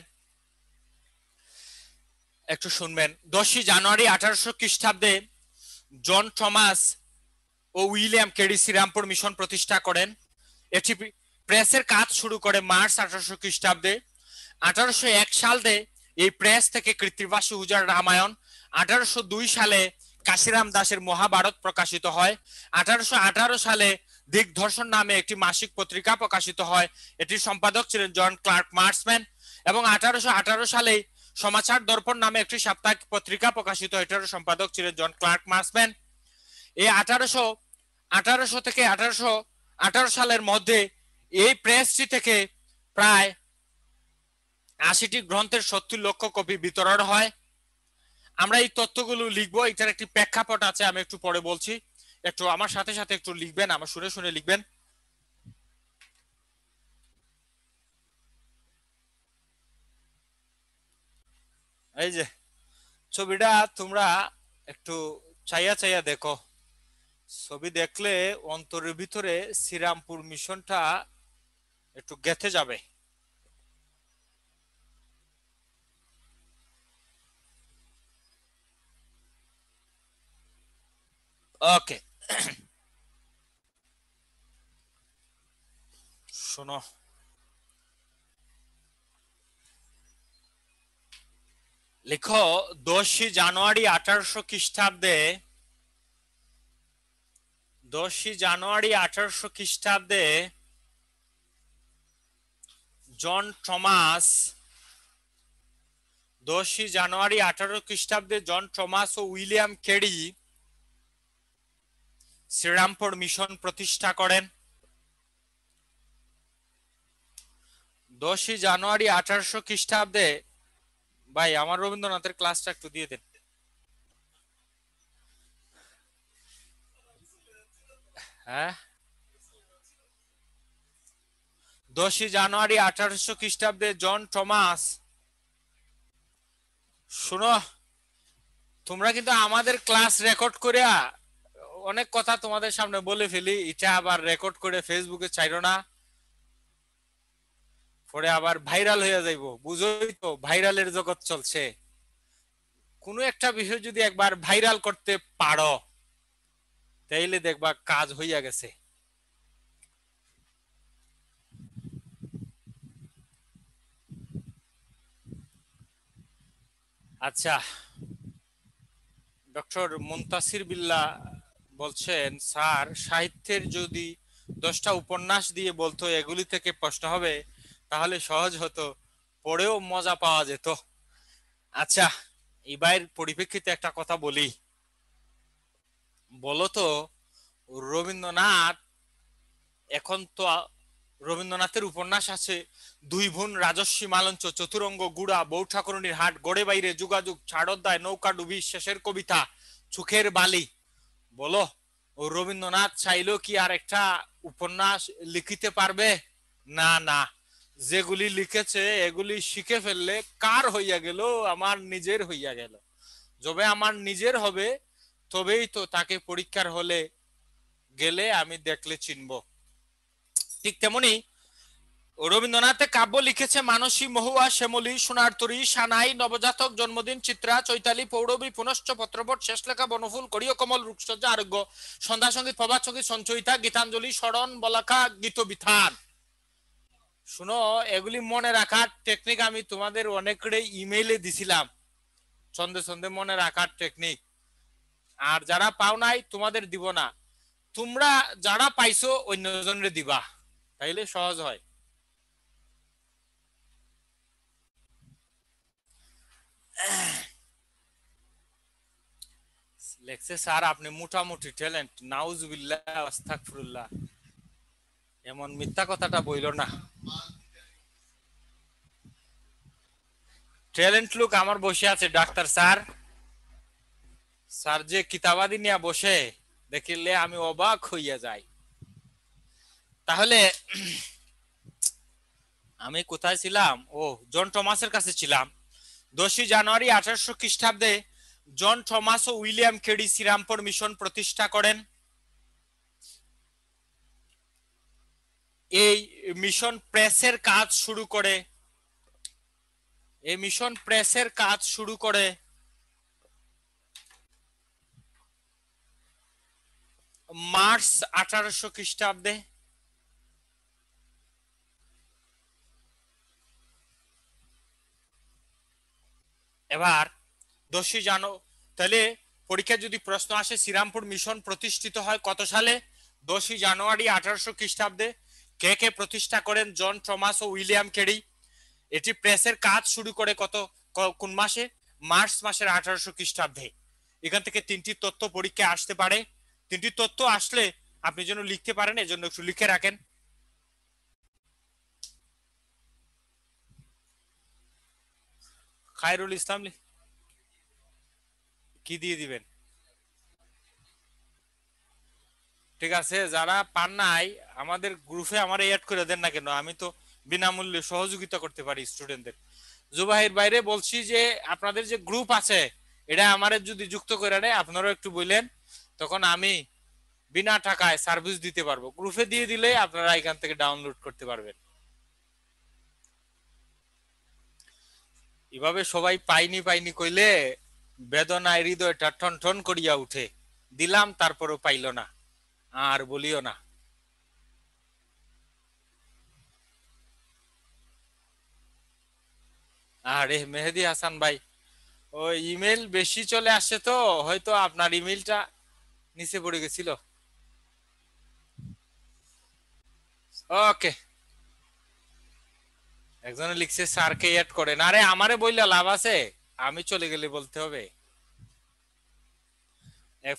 একটু শুনবেন। 10ই জানুয়ারি 1800 খ্রিস্টাব্দে জন থমাস ও উইলিয়াম কেডি শ্রীরামপুর মিশন প্রতিষ্ঠা করেন। এটি প্রেসের কাজ শুরু করে মার্চ 1800 খ্রিস্টাব্দে। 1801 সালে এই প্রেস থেকে কৃত্তিবাসী হুজার রামায়ণ, 1802 সালে কাশিরাম দাসের মহাভারত প্রকাশিত হয়। 1818 সালে দিগদর্শন নামে একটি মাসিক পত্রিকা প্রকাশিত হয়। এটির সম্পাদক ছিলেন জন ক্লার্ক মার্সম্যান। এবং 1818 সালে সমাচার দর্পণ নামে একটি সাপ্তাহিক পত্রিকা প্রকাশিত হয়। এটার সম্পাদক ছিলেন জন ক্লার্ক মার্সম্যান। এই 1818 থেকে 1818 সালের মধ্যে এই প্রেসটি থেকে প্রায় 80টি গ্রন্থের 70 লক্ষ কপি বিতরণ হয়। আমরা এই তথ্যগুলো লিখবো, এটার একটি প্রেক্ষাপট আছে, আমি একটু পরে বলছি। একটু আমার সাথে সাথে একটু লিখবেন, আমার শুনে শুনে লিখবেন। এই যে ছবিটা তোমরা একটু চাইয়া চাইয়া দেখো, ছবি দেখলে অন্তরের ভিতরে শ্রীরামপুর মিশনটা একটু গেঁথে যাবে। ওকে, শোনো, লিখো 10 জানুয়ারি 1800 খ্রিস্টাব্দে, 10 জানুয়ারি 1800 খ্রিস্টাব্দে জন থমাস, 10 জানুয়ারি 1800 খ্রিস্টাব্দে জন থমাস ও উইলিয়াম কেডি শ্রীরামপুর মিশন প্রতিষ্ঠা করেন। 10 জানুয়ারি 1800 খ্রিস্টাব্দে, ভাই আমার রবীন্দ্রনাথের ক্লাসটা একটু দিয়ে দেন। হ্যাঁ, 10 জানুয়ারি 1800 খ্রিস্টাব্দে জন থমাস, শুনো, তোমরা কিন্তু আমাদের ক্লাস রেকর্ড করে অনেক কথা তোমাদের সামনে বলে ফেলি, এটা আবার রেকর্ড করে ফেসবুকে ছাইরো না, পরে আবার ভাইরাল হয়ে যাইবো। বুঝোই তো ভাইরালের জগৎ চলছে। কোনো একটা বিষয় যদি একবার ভাইরাল করতে পারো তাইলে দেখবা কাজ হইয়া গেছে। আচ্ছা, ডক্টর মুনতাসির বিল্লাহ বলছেন, স্যার সাহিত্যের যদি 10টা উপন্যাস দিয়ে বলতো এগুলি থেকে প্রশ্ন হবে তাহলে সহজ হতো, পড়েও মজা পাওয়া যেত। আচ্ছা, এবার পরিপ্রেক্ষিতে একটা কথা বলি, বলতো রবীন্দ্রনাথ, এখন তো রবীন্দ্রনাথের উপন্যাস আছে দুই বোন, রাজস্বী মালঞ্চ, চতুরঙ্গ, গুড়া, বউ ঠাকুরনির হাট, গড়ে বাইরে, যোগাযোগ, ছাড়দায়, নৌকা ডুবি, শেষের কবিতা, চোখের বালি। বলো ও রবীন্দ্রনাথ চাইলেও কি আর একটা উপন্যাস লিখিতে পারবে? না না, যেগুলি লিখেছে এগুলি শিখে ফেললে কার হইয়া গেল, আমার নিজের হইয়া গেল। যবে আমার নিজের হবে তবেই তো তাকে পরীক্ষার হলে গেলে আমি দেখলে চিনব। ঠিক তেমনি রবীন্দ্রনাথে কাব্য লিখেছে মানসী, মহুয়া, শ্যামলী, সোনারতরী, সানাই, নবজাতক, জন্মদিন, চিত্রা, চৈতালি, পৌরবী, পুনশ্চ, পত্রবট, শেষলেখা, বনফুল, কড়িয় কমল, রূপসজ্জা, আরোগ্য, সন্ধ্যা সঙ্গীত, প্রভাত সঙ্গীত, সঞ্চয়িতা, গীতাঞ্জলি, স্মরণ, বলাকা, গীত বিথান। শুনো, এগুলি মনে রাখার টেকনিক আমি তোমাদের অনেকরে ইমেইলে দিছিলাম, ছন্দে ছন্দে মনে রাখার টেকনিক। আর যারা পাও নাই তোমাদের দিব না, তোমরা যারা পাইছো অন্যজনরে দিবা, তাইলে সহজ হয়। লেখছে, স্যার আপনি মোটামুটি ট্যালেন্ট, নাউজুবিল্লাহ আস্তাগফিরুল্লাহ, এমন মিথ্যা কথাটা বইল না। ট্যালেন্ট লোক আমার বসে আছে ডাক্তার স্যার, স্যার যে কিতাবাদি নিয়ে বসে দেখিলে আমি অবাক হইয়া যাই। তাহলে আমি কোথায় ছিলাম? ও, জন থমাসের কাছে ছিলাম। 10 জানুয়ারি 1800 খ্রিস্টাব্দে জন থমাস ও উইলিয়াম কেডি শ্রীরামপুর মিশন প্রতিষ্ঠা করেন। এই মিশন প্রেসের কাজ শুরু করে, এই মিশন প্রেসের কাজ শুরু করে মার্চ 1800 খ্রিস্টাব্দে। এবার 10ই জানুয়ারি, তাহলে পরীক্ষা যদি প্রশ্ন আসে শ্রীরামপুর মিশন প্রতিষ্ঠিত হয় কত সালে? 10ই জানুয়ারি 1800 খ্রিস্টাব্দে। কে কে প্রতিষ্ঠা করেন? জন থমাস ও উইলিয়াম কেরি। এটি প্রেসের কাজ শুরু করে কোন মাসে? মার্চ মাসের 1800 খ্রিস্টাব্দে। এখান থেকে 3টি তথ্য পরীক্ষা আসতে পারে। 3টি তথ্য আসলে আপনি যেন লিখতে পারেন, এজন্য একটু লিখে রাখেন। খায়রুল ইসলাম কি দিয়ে দিবেন? ঠিক আছে, যারা পান নাই আমাদের গ্রুপে আমার অ্যাড করে দেন না কেন, আমি তো বিনামূল্যে সহযোগিতা করতে পারি স্টুডেন্টদের। জুবাহির বাইরে বলছি যে আপনাদের যে গ্রুপ আছে এটা আমারে যদি যুক্ত করে নেয় আপনারাও একটু বললেন, তখন আমি বিনা টাকায় সার্ভিস দিতে পারবো। গ্রুপে দিয়ে দিলে আপনারা এখান থেকে ডাউনলোড করতে পারবেন। এভাবে সবাই পাইনি পাইনি কইলে বেদনায় হৃদয়টা ঠন ঠন করিয়া উঠে। দিলাম তারপরও পাইল না, আর বলিও না। আরে মেহেদি হাসান ভাই, ওই ইমেল বেশি চলে আসছে তো হয়তো আপনার ইমেলটা নিচে পড়ে গেছিল। ওকে, একজনে লিখছে স্যারকে অ্যাড করেন। আরে আমারে বললে লাভ আছে? আমি চলে গেলে বলতে হবে।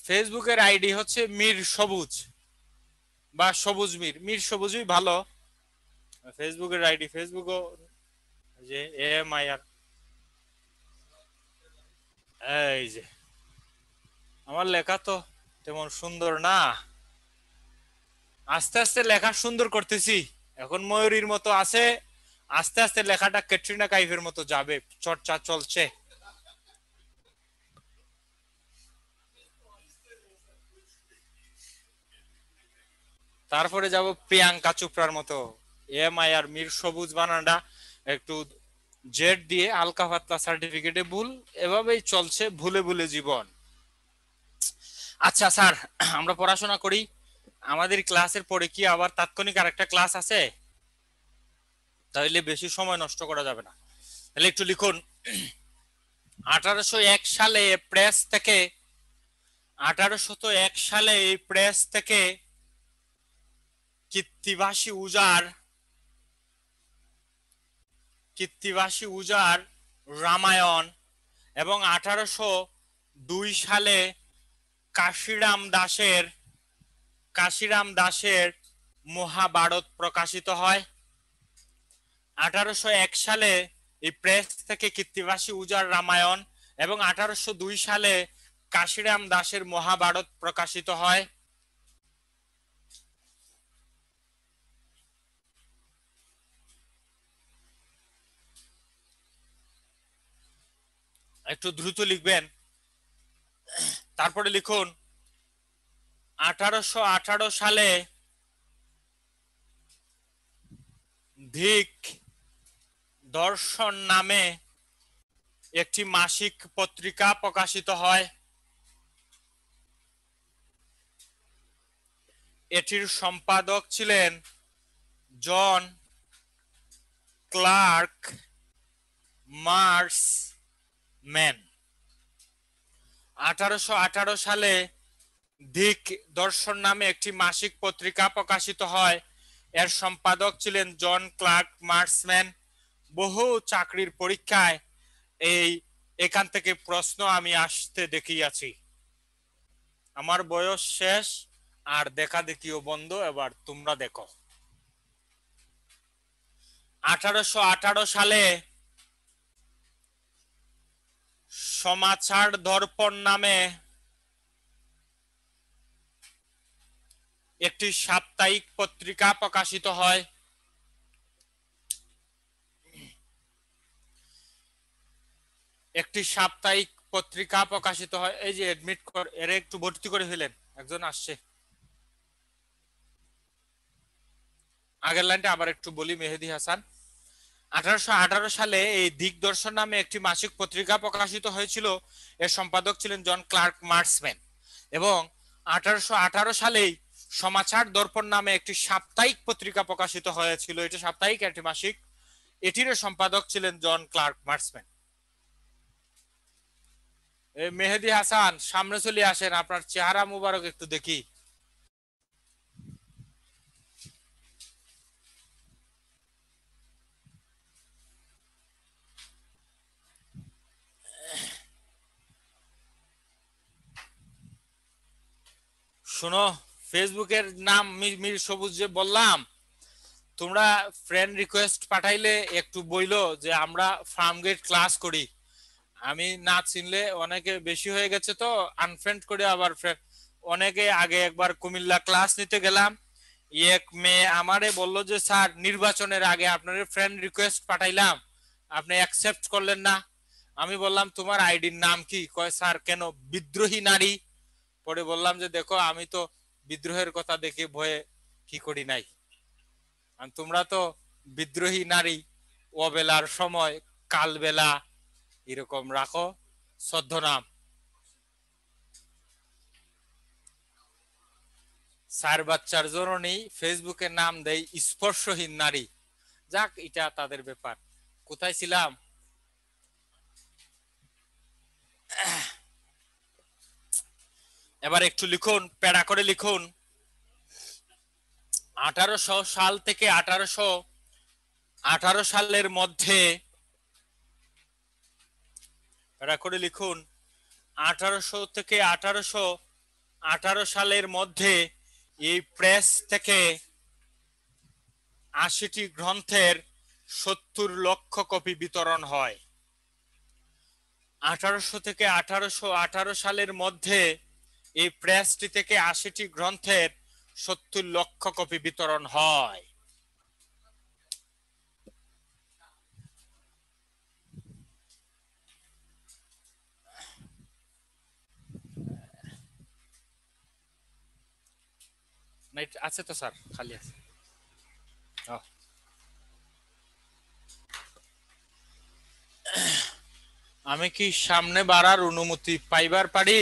ফেসবুকের আইডি হচ্ছে মীর সবুজ বা সবুজ মীর, মীর সবুজই ভালো ফেসবুকের আইডি। ফেসবুকও যে এম আই আর, এই যে আমার লেখা তো তেমন সুন্দর না, আস্তে আস্তে লেখা সুন্দর করতেছি। এখন ময়ূরীর মতো আছে, আস্তে আস্তে লেখাটা ক্যাটরিনা কাইফের মতো যাবে, চর্চা চলছে। তারপরে যাব প্রিয়াঙ্কা চোপড়ার মতো। এম আই আর মীর সবুজ বানানটা একটু জেড দিয়ে হালকা পাতলা, সার্টিফিকেটে ভুল, এভাবেই চলছে ভুলে ভুলে জীবন। আচ্ছা স্যার, আমরা পড়াশোনা করি, আমাদের ক্লাসের পরে কি আবার তাৎক্ষণিক আরেকটা ক্লাস আছে? তাহলে বেশি সময় নষ্ট করা যাবে না, তাহলে একটু লিখুন। 1801 সালে প্রেস থেকে 1801 সালে এই প্রেস থেকে কৃত্তিবাসী উজার রামায়ণ এবং 1802 সালে কাশিরাম দাসের মহাভারত প্রকাশিত হয়। 1801 সালে এই প্রেস থেকে কৃত্তিবাসী উজার রামায়ণ এবং 1802 সালে কাশিরাম দাসের মহাভারত প্রকাশিত হয়। একটু দ্রুত লিখবেন। তারপরে লিখুন 1818 সালে ধিক দর্শন নামে একটি মাসিক পত্রিকা প্রকাশিত হয়। এটির সম্পাদক ছিলেন জন ক্লার্ক মার্সম্যান। 1818 সালে ধিক দর্শন নামে একটি মাসিক পত্রিকা প্রকাশিত হয়। এর সম্পাদক ছিলেন জন ক্লার্ক মার্সম্যান। বহু চাকরির পরীক্ষায় এখান থেকে প্রশ্ন আমি আসতে দেখিয়াছি। আমার বয়স শেষ, আর দেখা দেখিও বন্ধ, এবার তোমরা দেখো। 1818 সালে সমাচার দর্পণ নামে একটি সাপ্তাহিক পত্রিকা প্রকাশিত হয়। এই যে এডমিট এর একটু ভর্তি করে ফেলেন, একজন আসছে। আগের লাইনটা আবার একটু বলি। মেহেদি হাসান, 1818 সালে এই দিগদর্শন নামে একটি মাসিক পত্রিকা প্রকাশিত হয়েছিল। এর সম্পাদক ছিলেন জন ক্লার্ক মার্সম্যান এবং 1818 সালেই সমাচার দর্পণ নামে একটি সাপ্তাহিক পত্রিকা প্রকাশিত হয়েছিল। এটা সাপ্তাহিক একটি মাসিক। এটির সম্পাদক ছিলেন জন ক্লার্ক মার্সম্যান। মেহেদী হাসান, সামনে চলে আসেন, আপনার চেহারা মুবারক একটু দেখি। শোনো, ফেসবুকের নাম মির সবুজ যে বললাম, তোমরা ফ্রেন্ড রিকোয়েস্ট পাঠাইলে একটু বইলো যে আমরা ফার্মগেট ক্লাস করি। আমি না চিনলে অনেকে বেশি হয়ে গেছে তো আনফ্রেন্ড করে আবার অনেকে আগে একবার কুমিল্লা ক্লাস নিতে গেলাম, এক মেয়ে আমারে বলল যে স্যার নির্বাচনের আগে আপনার ফ্রেন্ড রিকোয়েস্ট পাঠাইলাম, আপনি অ্যাকসেপ্ট করলেন না। আমি বললাম তোমার আইডির নাম কি? কয় স্যার কেন বিদ্রোহী নারী। পরে বললাম যে দেখো আমি তো বিদ্রোহের কথা দেখে ভয়ে কি করি নাই, তোমরা তো বিদ্রোহী নারী অবেলার সময় কালবেলা এরকম রাখো ছদ্মনাম। চার বাচ্চার জননী ফেসবুকে নাম দেয় স্পর্শহীন নারী। যাক, এটা তাদের ব্যাপার। কোথায় ছিলাম? এবার একটু লিখুন, প্যারা করে লিখুন। 1800 সাল থেকে 1818 সালের মধ্যে, প্যারা করে লিখুন, 1800 থেকে 1818 সালের মধ্যে এই প্রেস থেকে 80টি গ্রন্থের 70 লক্ষ কপি বিতরণ হয়। 1800 থেকে 1818 সালের মধ্যে এই প্রেসটি থেকে 80টি গ্রন্থের 70 লক্ষ কপি বিতরণ হয়। আছে তো স্যার, খালি আছে। আমি কি সামনে বাড়ার অনুমতি পাইবার পারি?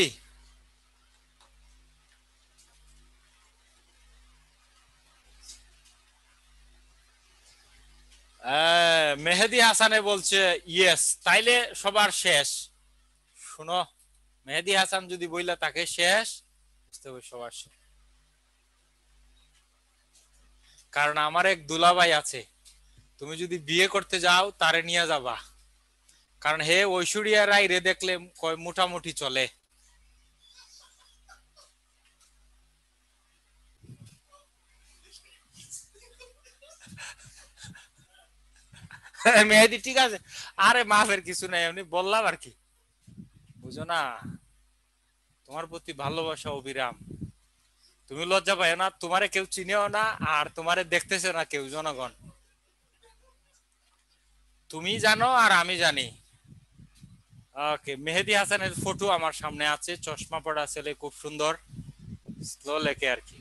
মেহেদী হাসানে বলছে ইয়েস, তাইলে সবার শেষ। শুনো, মেহেদী হাসান যদি বইলা তাকে শেষ, সবার শেষ। কারণ আমার এক দুলাভাই আছে, তুমি যদি বিয়ে করতে যাও তারে নিয়ে যাবা, কারণ হে ঐশ্বরিয়া রায় রে দেখলে মোটামুটি চলে। মেহেদি ঠিক আছে, আরে মাফের কিছু নাই, এমনি বললাম আর কি, বুঝো না, তোমার প্রতি ভালোবাসা অবিরাম। তুমি লজ্জা পাই না, তোমারে কেউ চিনেও না আর তোমারে দেখতেছে না কেউ, জনগণ। তুমি জানো আর আমি জানি। ওকে, মেহেদী হাসানের ফটো আমার সামনে আছে, চশমা পড়া ছেলে, খুব সুন্দর, স্লো লেখে আর কি।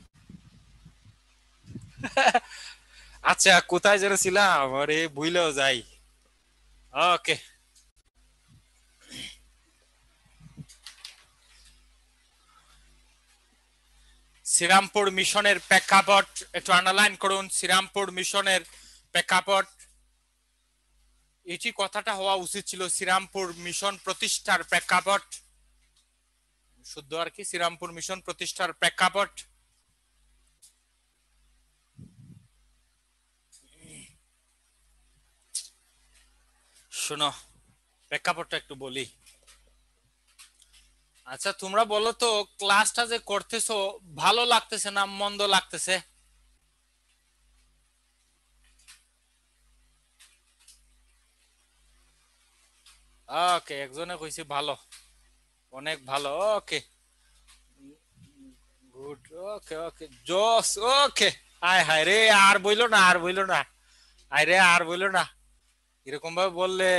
আচ্ছা, কোথায় যেন ছিলাম, আরে ভুলেও যাই। ওকে, শ্রীরামপুর মিশনের প্রেক্ষাপট একটু আন্ডারলাইন করুন। শ্রীরামপুর মিশনের প্রেক্ষাপট, এটি কথাটা হওয়া উচিত ছিল শ্রীরামপুর মিশন প্রতিষ্ঠার প্রেক্ষাপট, শুদ্ধ আর কি, শ্রীরামপুর মিশন প্রতিষ্ঠার প্রেক্ষাপট। শোনো, প্রেক্ষাপটটা একটু বলি। আচ্ছা তোমরা বলো তো, ক্লাসটা যে করতেছো ভালো লাগতেছে না মন্দ লাগতেছে? ওকে, একজনে কইছি ভালো, অনেক ভালো। ওকে গুড, ওকে ওকে, জোস। ওকে, হায় হায় রে, আর বইলো না, আর বইলো না, আয় রে আর বইলো না, এরকম ভাবে বললে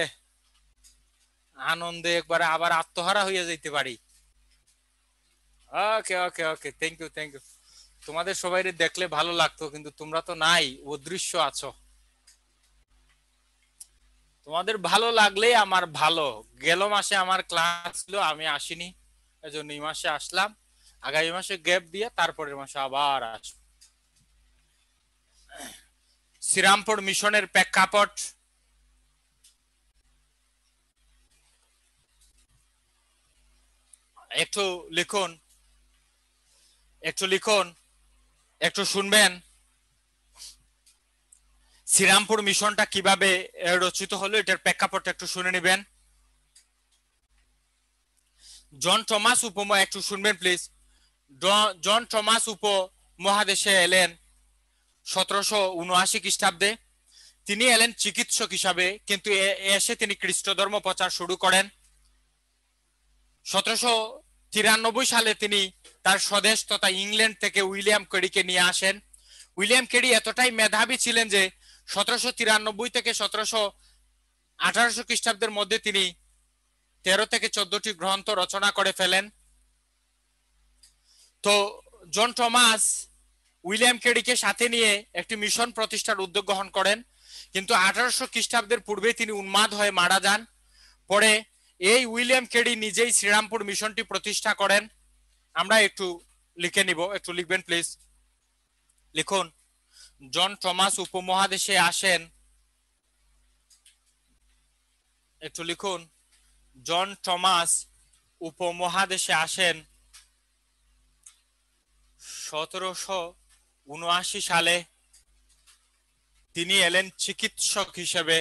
আনন্দে একবারে আবার আত্মহারা হইয়া যাইতে পারি। ওকে ওকে ওকে, থ্যাংক ইউ থ্যাংক ইউ। তোমাদের সবাই দেখলে ভালো লাগতো, কিন্তু তোমরা তো নাই, অদৃশ্য আছো। তোমাদের ভালো লাগলেই আমার ভালো। গেল মাসে আমার ক্লাস ছিল, আমি আসিনি, এজন্য এই মাসে আসলাম। আগামী মাসে গ্যাপ দিয়ে তারপরের মাসে আবার আসবে। শ্রীরামপুর মিশনের প্রেক্ষাপট, একটু লিখুন, একটু লিখুন, একটু শুনবেন। শ্রীরামপুর মিশনটা কিভাবে রচিত হলো এটার প্রেক্ষাপট একটু শুনে নেবেন। জন থমাস একটু শুনবেন প্লিজ। জন থমাস উপমহাদেশে এলেন 1779 খ্রিস্টাব্দে। তিনি এলেন চিকিৎসক হিসাবে, কিন্তু এসে তিনি খ্রিস্ট ধর্ম প্রচার শুরু করেন। 1793 সালে তিনি তার স্বদেশ তথা ইংল্যান্ড থেকে উইলিয়াম কেরিকে নিয়ে আসেন। উইলিয়াম কেরি এতটাই মেধাবী ছিলেন যে 1793 থেকে 1718 খ্রিস্টাব্দের মধ্যে তিনি 13 থেকে 14টি গ্রন্থ রচনা করে ফেলেন। তো জন থমাস উইলিয়াম কেরিকে সাথে নিয়ে একটি মিশন প্রতিষ্ঠার উদ্যোগ গ্রহণ করেন, কিন্তু 1800 খ্রিস্টাব্দের পূর্বে তিনি উন্মাদ হয়ে মারা যান। পরে এই উইলিয়াম কেরি নিজেই শ্রীরামপুর মিশনটি প্রতিষ্ঠা করেন। আমরা একটু লিখে নিব, একটু লিখবেন প্লিজ। লিখুন, জন থমাস উপমহাদেশে আসেন, একটু লিখুন, জন থমাস উপমহাদেশে আসেন 1779 সালে। তিনি এলেন চিকিৎসক হিসেবে,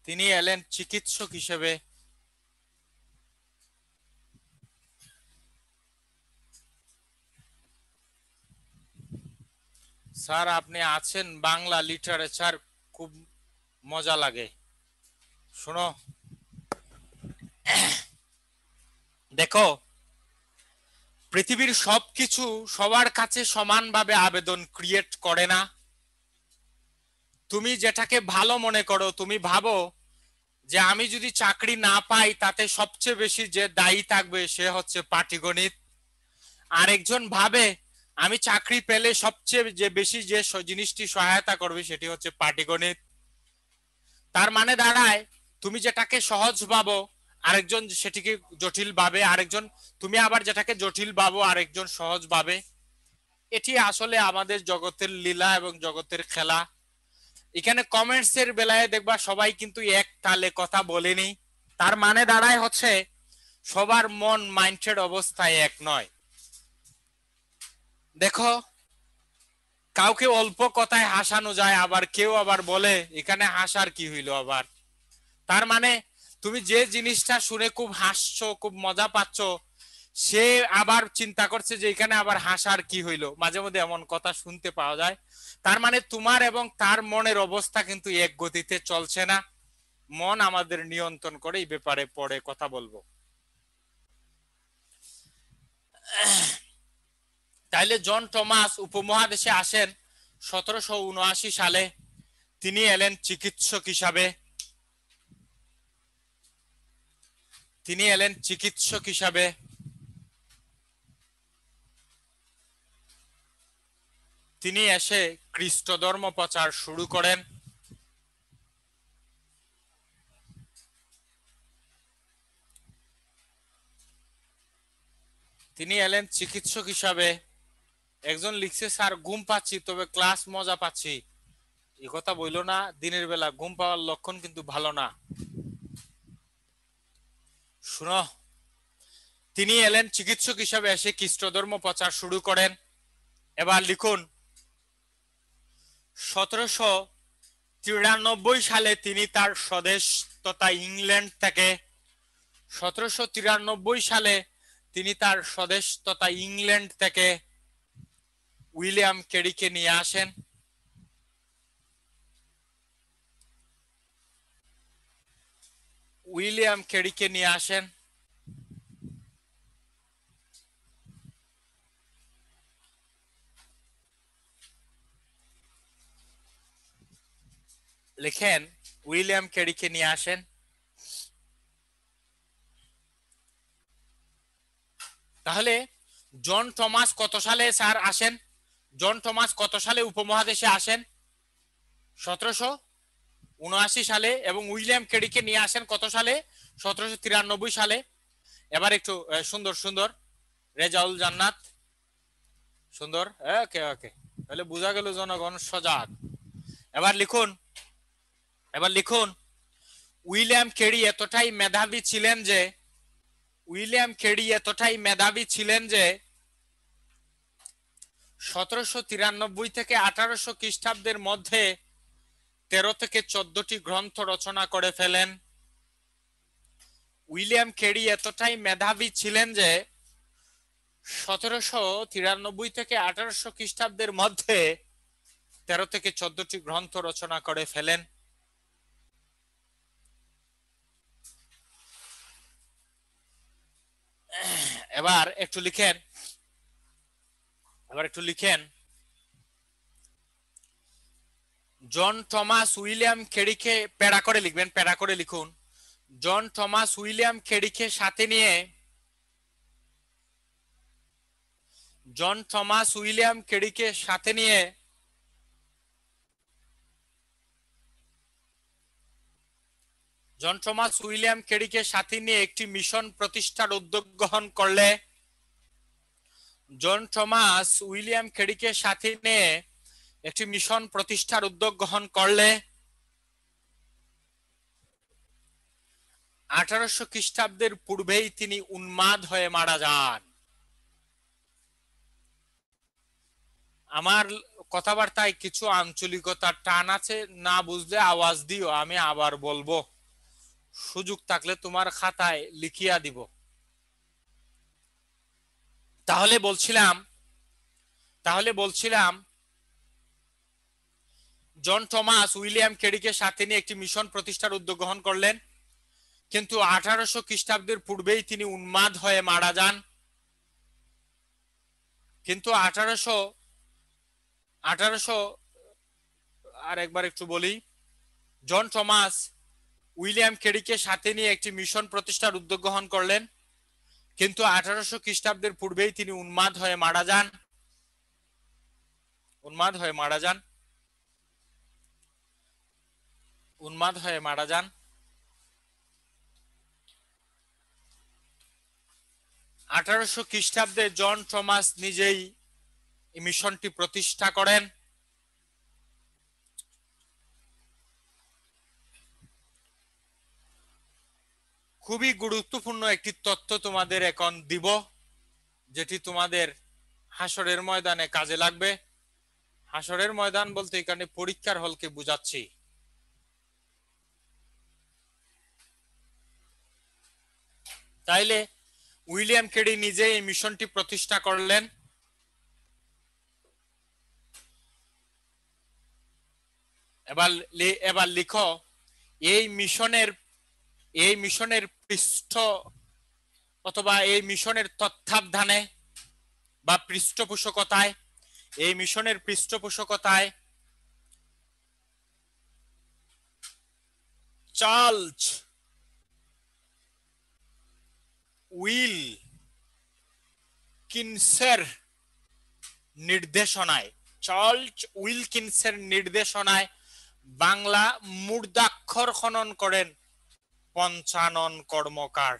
তিনি এলেন চিকিৎসক হিসেবে। স্যার আপনি আছেন, বাংলা লিটারেচার খুব মজা লাগে। শোনো, দেখো, পৃথিবীর সবকিছু সবার কাছে সমানভাবে আবেদন ক্রিয়েট করে না। তুমি যেটাকে ভালো মনে করো, তুমি ভাবো যে আমি যদি চাকরি না পাই তাতে সবচেয়ে বেশি যে দায়ী থাকবে সে হচ্ছে পাটিগণিত। আরেকজন ভাবে আমি চাকরি পেলে সবচেয়ে যে বেশি যে জিনিসটি সহায়তা করবে সেটি হচ্ছে পাটিগণিত। তার মানে দাঁড়ায় তুমি যেটাকে সহজ ভাবো আরেকজন সেটিকে জটিল ভাবে, আরেকজন তুমি আবার যেটাকে জটিল ভাবো আরেকজন সহজ ভাবে। এটি আসলে আমাদের জগতের লীলা এবং জগতের খেলা। এখানে কমেন্টস এর বেলায় দেখবা সবাই কিন্তু এক তালে কথা বলেনি। তার মানে দাঁড়ায় হচ্ছে সবার মন মাইন্ডেড অবস্থায় এক নয়। দেখো, কাউকে অল্প কথায় হাসানো যায়, আবার কেউ আবার বলে এখানে হাসার কি হইলো আবার। তার মানে তুমি যে জিনিসটা শুনে খুব হাসছো, খুব মজা পাচ্ছ, সে আবার চিন্তা করছে যে এখানে আবার হাসার কি হইলো। মাঝে মধ্যে এমন কথা শুনতে পাওয়া যায়। তার মানে তোমার এবং তার মনের অবস্থা কিন্তু এক গতিতে চলছে না। মন আমাদের নিয়ন্ত্রণ করে, এই ব্যাপারে পরে কথা বলবো। তাইলে জন থমাস উপমহাদেশে আসেন 1779 সালে। তিনি এলেন চিকিৎসক হিসাবে, তিনি এলেন চিকিৎসক হিসাবে। তিনি এসে খ্রিস্ট ধর্ম প্রচার শুরু করেন। তিনি এলেন চিকিৎসক হিসাবে। একজন লিখছে স্যার ঘুম পাচ্ছি তবে ক্লাস মজা পাচ্ছি। এই কথা বইলো না, দিনের বেলা ঘুম পাওয়ার লক্ষণ কিন্তু ভালো না। শুনো, তিনি এলেন চিকিৎসক হিসাবে, এসে খ্রিস্ট ধর্ম প্রচার শুরু করেন। এবার লিখুন, 1793 সালে তিনি তার স্বদেশ তথা ইংল্যান্ড থেকে 1793 সালে তিনি তার স্বদেশ তথা ইংল্যান্ড থেকে উইলিয়াম কেরিকে নিয়ে আসেন। উইলিয়াম কেরিকে নিয়ে আসেন। লিখেন, উইলিয়াম কেরিকে নিয়ে আসেন। তাহলে জন থমাস কত সালে স্যার আসেন? জন থমাস কত সালে উপমহাদেশে আসেন? 1779 সালে। এবং উইলিয়াম কেরিকে নিয়ে আসেন কত সালে? 1793 সালে। এবার একটু সুন্দর সুন্দর রেজাউল জান্নাত। সুন্দর, ওকে ওকে, তাহলে বোঝা গেল জনগণ সজাগ। এবার লিখুন, এবার লিখুন, উইলিয়াম কেরি এতটাই মেধাবী ছিলেন যে, উইলিয়াম কেরি এতটাই মেধাবী ছিলেন যে 1793 থেকে 1800 খ্রিস্টাব্দের মধ্যে 13 থেকে 14টি গ্রন্থ রচনা করে ফেলেন। উইলিয়াম কেরি এতটাই মেধাবী ছিলেন যে 1793 থেকে 1800 খ্রিস্টাব্দের মধ্যে 13 থেকে 14টি গ্রন্থ রচনা করে ফেলেন। এবার একটু লিখেন, এবার একটু লিখেন, জন থমাস উইলিয়াম কেরিকে প্যারা করে লিখবেন, প্যারা করে লিখুন। জন থমাস উইলিয়াম কেরিকে সাথে নিয়ে, জন থমাস উইলিয়াম কেরিকে সাথে নিয়ে জন থমাস উইলিয়াম কেরিকে সাথে নিয়ে একটি মিশন প্রতিষ্ঠার উদ্যোগ গ্রহণ করলে, জন থমাস উইলিয়াম কেরিকে সাথে নিয়ে একটি মিশন প্রতিষ্ঠার উদ্যোগ গ্রহণ করলে 1800 খ্রিস্টাব্দের পূর্বেই তিনি উন্মাদ হয়ে মারা যান। আমার কথাবার্তায় কিছু আঞ্চলিকতার টান আছে, না বুঝলে আওয়াজ দিও, আমি আবার বলবো, সুযোগ থাকলে তোমার খাতায় লিখিয়া দিব। তাহলে বলছিলাম, তাহলে বলছিলাম জন থমাস উইলিয়াম কেরিকে সাথে নিয়ে একটি মিশন প্রতিষ্ঠার উদ্যোগ গ্রহণ করলেন, কিন্তু 1800 খ্রিস্টাব্দের পূর্বেই তিনি উন্মাদ হয়ে মারা যান। কিন্তু 1800 আর একবার একটু বলি, জন থমাস উইলিয়াম কেরিকে সাথে নিয়ে একটি মিশন প্রতিষ্ঠার উদ্যোগ গ্রহণ করলেন, কিন্তু 1800 খ্রিস্টাব্দের পূর্বেই তিনি উন্মাদ হয়ে মারা যান, উন্মাদ হয়ে মারা যান, উন্মাদ হয়ে মারা যান। 1800 খ্রিস্টাব্দে জন থমাস নিজেই এই মিশনটি প্রতিষ্ঠা করেন। খুবই গুরুত্বপূর্ণ একটি তথ্য তোমাদের এখন দিব, যেটি তোমাদের হাসরের ময়দানে কাজে লাগবে। হাসরের ময়দান বলতে এখানে পরীক্ষার হলকে বুঝাচ্ছি। তাইলে উইলিয়াম কেরি নিজে এই মিশনটি প্রতিষ্ঠা করলেন। এবার এবার লিখো, এই মিশনের, এই মিশনের পৃষ্ঠ অথবা এই মিশনের তত্ত্বাবধানে বা পৃষ্ঠপোষকতায়, এই মিশনের পৃষ্ঠপোষকতায় চার্লস উইলকিনসের নির্দেশনায়, চার্লস উইলকিনসের নির্দেশনায় বাংলা মূর্ধাক্ষর খনন করেন পঞ্চানন কর্মকার।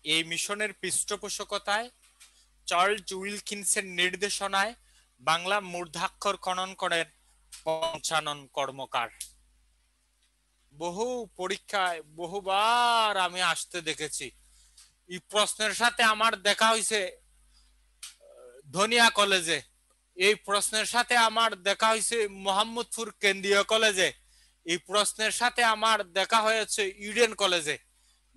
এই মিশনের পৃষ্ঠপোষকতায় চার্লস উইলকিনসের নির্দেশনায় বাংলা মূর্ধাক্ষর খনন করেন পঞ্চানন কর্মকার। বহু পরীক্ষায় বহুবার আমি আসতে দেখেছি। এই প্রশ্নের সাথে আমার দেখা হয়েছে ধনিয়া কলেজে, এই প্রশ্নের সাথে আমার দেখা হয়েছে মোহাম্মদপুর কেন্দ্রীয় কলেজে, এই প্রশ্নের সাথে আমার দেখা হয়েছে ইডেন কলেজে।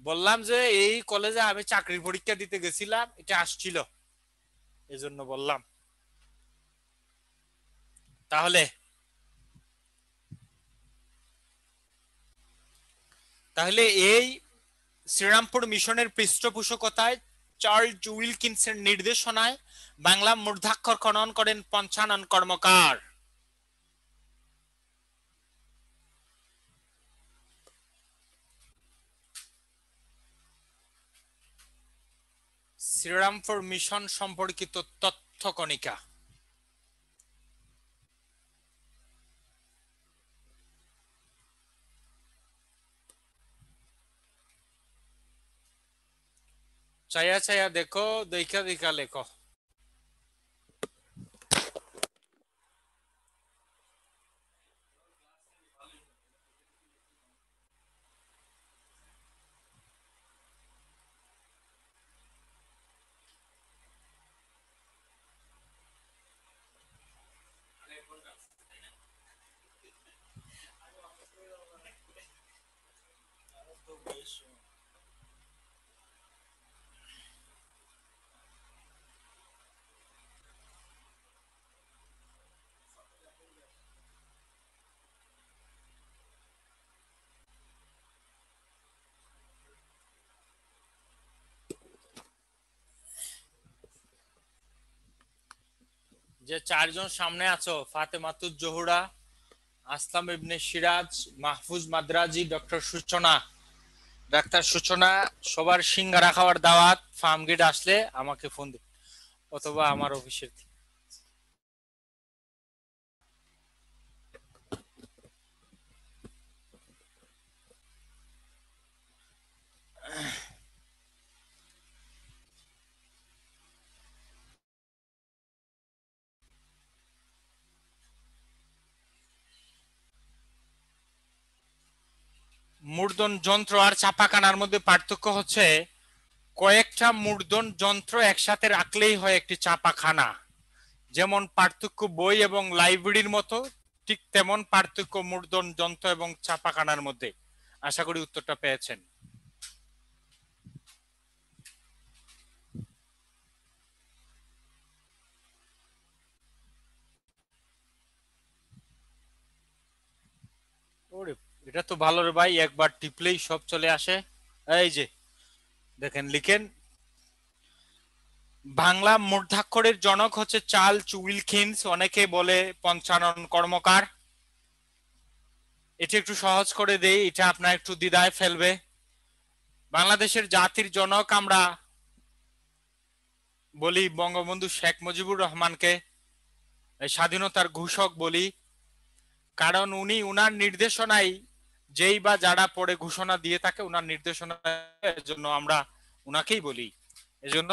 বললাম যে এই কলেজে আমি চাকরির পরীক্ষা দিতে গেছিলাম, এটা আসছিল, এজন্য বললাম। তাহলে তাহলে এই শ্রীরামপুর মিশনের পৃষ্ঠপোষকতায় চার্লস উইলকিনসের নির্দেশনায় বাংলা মূর্ধাক্ষর খনন করেন পঞ্চানন কর্মকার। শ্রীরামপুর মিশন সম্পর্কিত তথ্য কণিকা। চাইয়া চাইয়া দেখো, দেখা দেখা লেখো। যে চারজন সামনে আছো, ফাতেমাতুজ জোহরা, আসলাম ইবনে সিরাজ, মাহফুজ মাদ্রাজি, ডক্টর সূচনা, ডাক্তার সূচনা, সবার সিঙ্গারা খাওয়ার দাওয়াত। ফার্ম গেট আসলে আমাকে ফোন দিন, অথবা আমার অফিসের। মূর্ধন যন্ত্র আর ছাপাখানার মধ্যে পার্থক্য হচ্ছে কয়েকটা মূর্ধন যন্ত্র একসাথে রাখলেই হয় একটি ছাপাখানা। যেমন পার্থক্য বই এবং লাইব্রেরির মতো, ঠিক তেমন পার্থক্য মূর্ধন যন্ত্র এবং ছাপাখানার মধ্যে। আশা করি উত্তরটা পেয়েছেন। ওরে, এটা তো ভালো রে ভাই, একবার টিপলেই সব চলে আসে। এই যে দেখেন, লিখেন, বাংলা মূর্ধাক্ষরের জনক হচ্ছে চার্লস উইলকিন্স, অনেকে বলে পঞ্চানন কর্মকার। এটা একটু সহজ করে দেই, এটা আপনার একটু দ্বিধায় ফেলবে। বাংলাদেশের জাতির জনক আমরা বলি বঙ্গবন্ধু শেখ মুজিবুর রহমানকে, স্বাধীনতার ঘোষক বলি, কারণ উনি উনার নির্দেশনায় যেই বা যারা পরে ঘোষণা দিয়ে থাকে উনার নির্দেশনা, জন্য আমরা উনাকেই বলি। এজন্য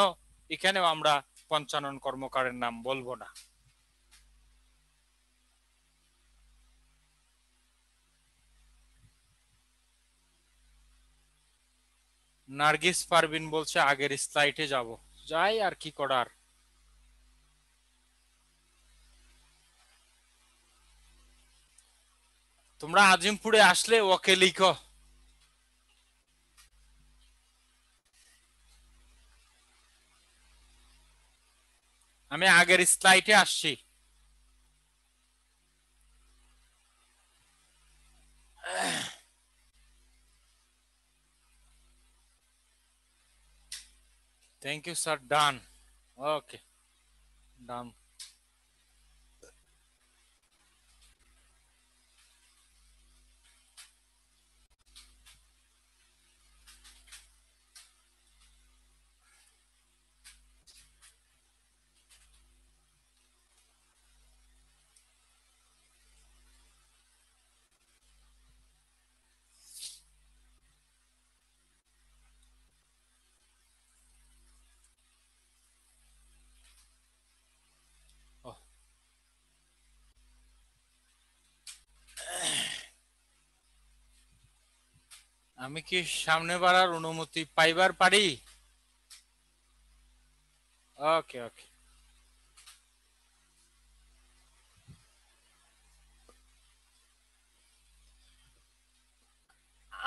এখানেও আমরা পঞ্চানন কর্মকারের নাম বলবো না। নার্গিস পারভিন বলছে আগের স্লাইডে যাব, যাই আর কি করার। তোমরা আজিমপুরে আসলে ওকে লিখো। আমি আগের স্লাইডে আসছি। থ্যাংক ইউ স্যার, ডান। ওকে, ডান। আমি কি সামনে বাড়ার অনুমতি পাইবার পারি? ওকে ওকে।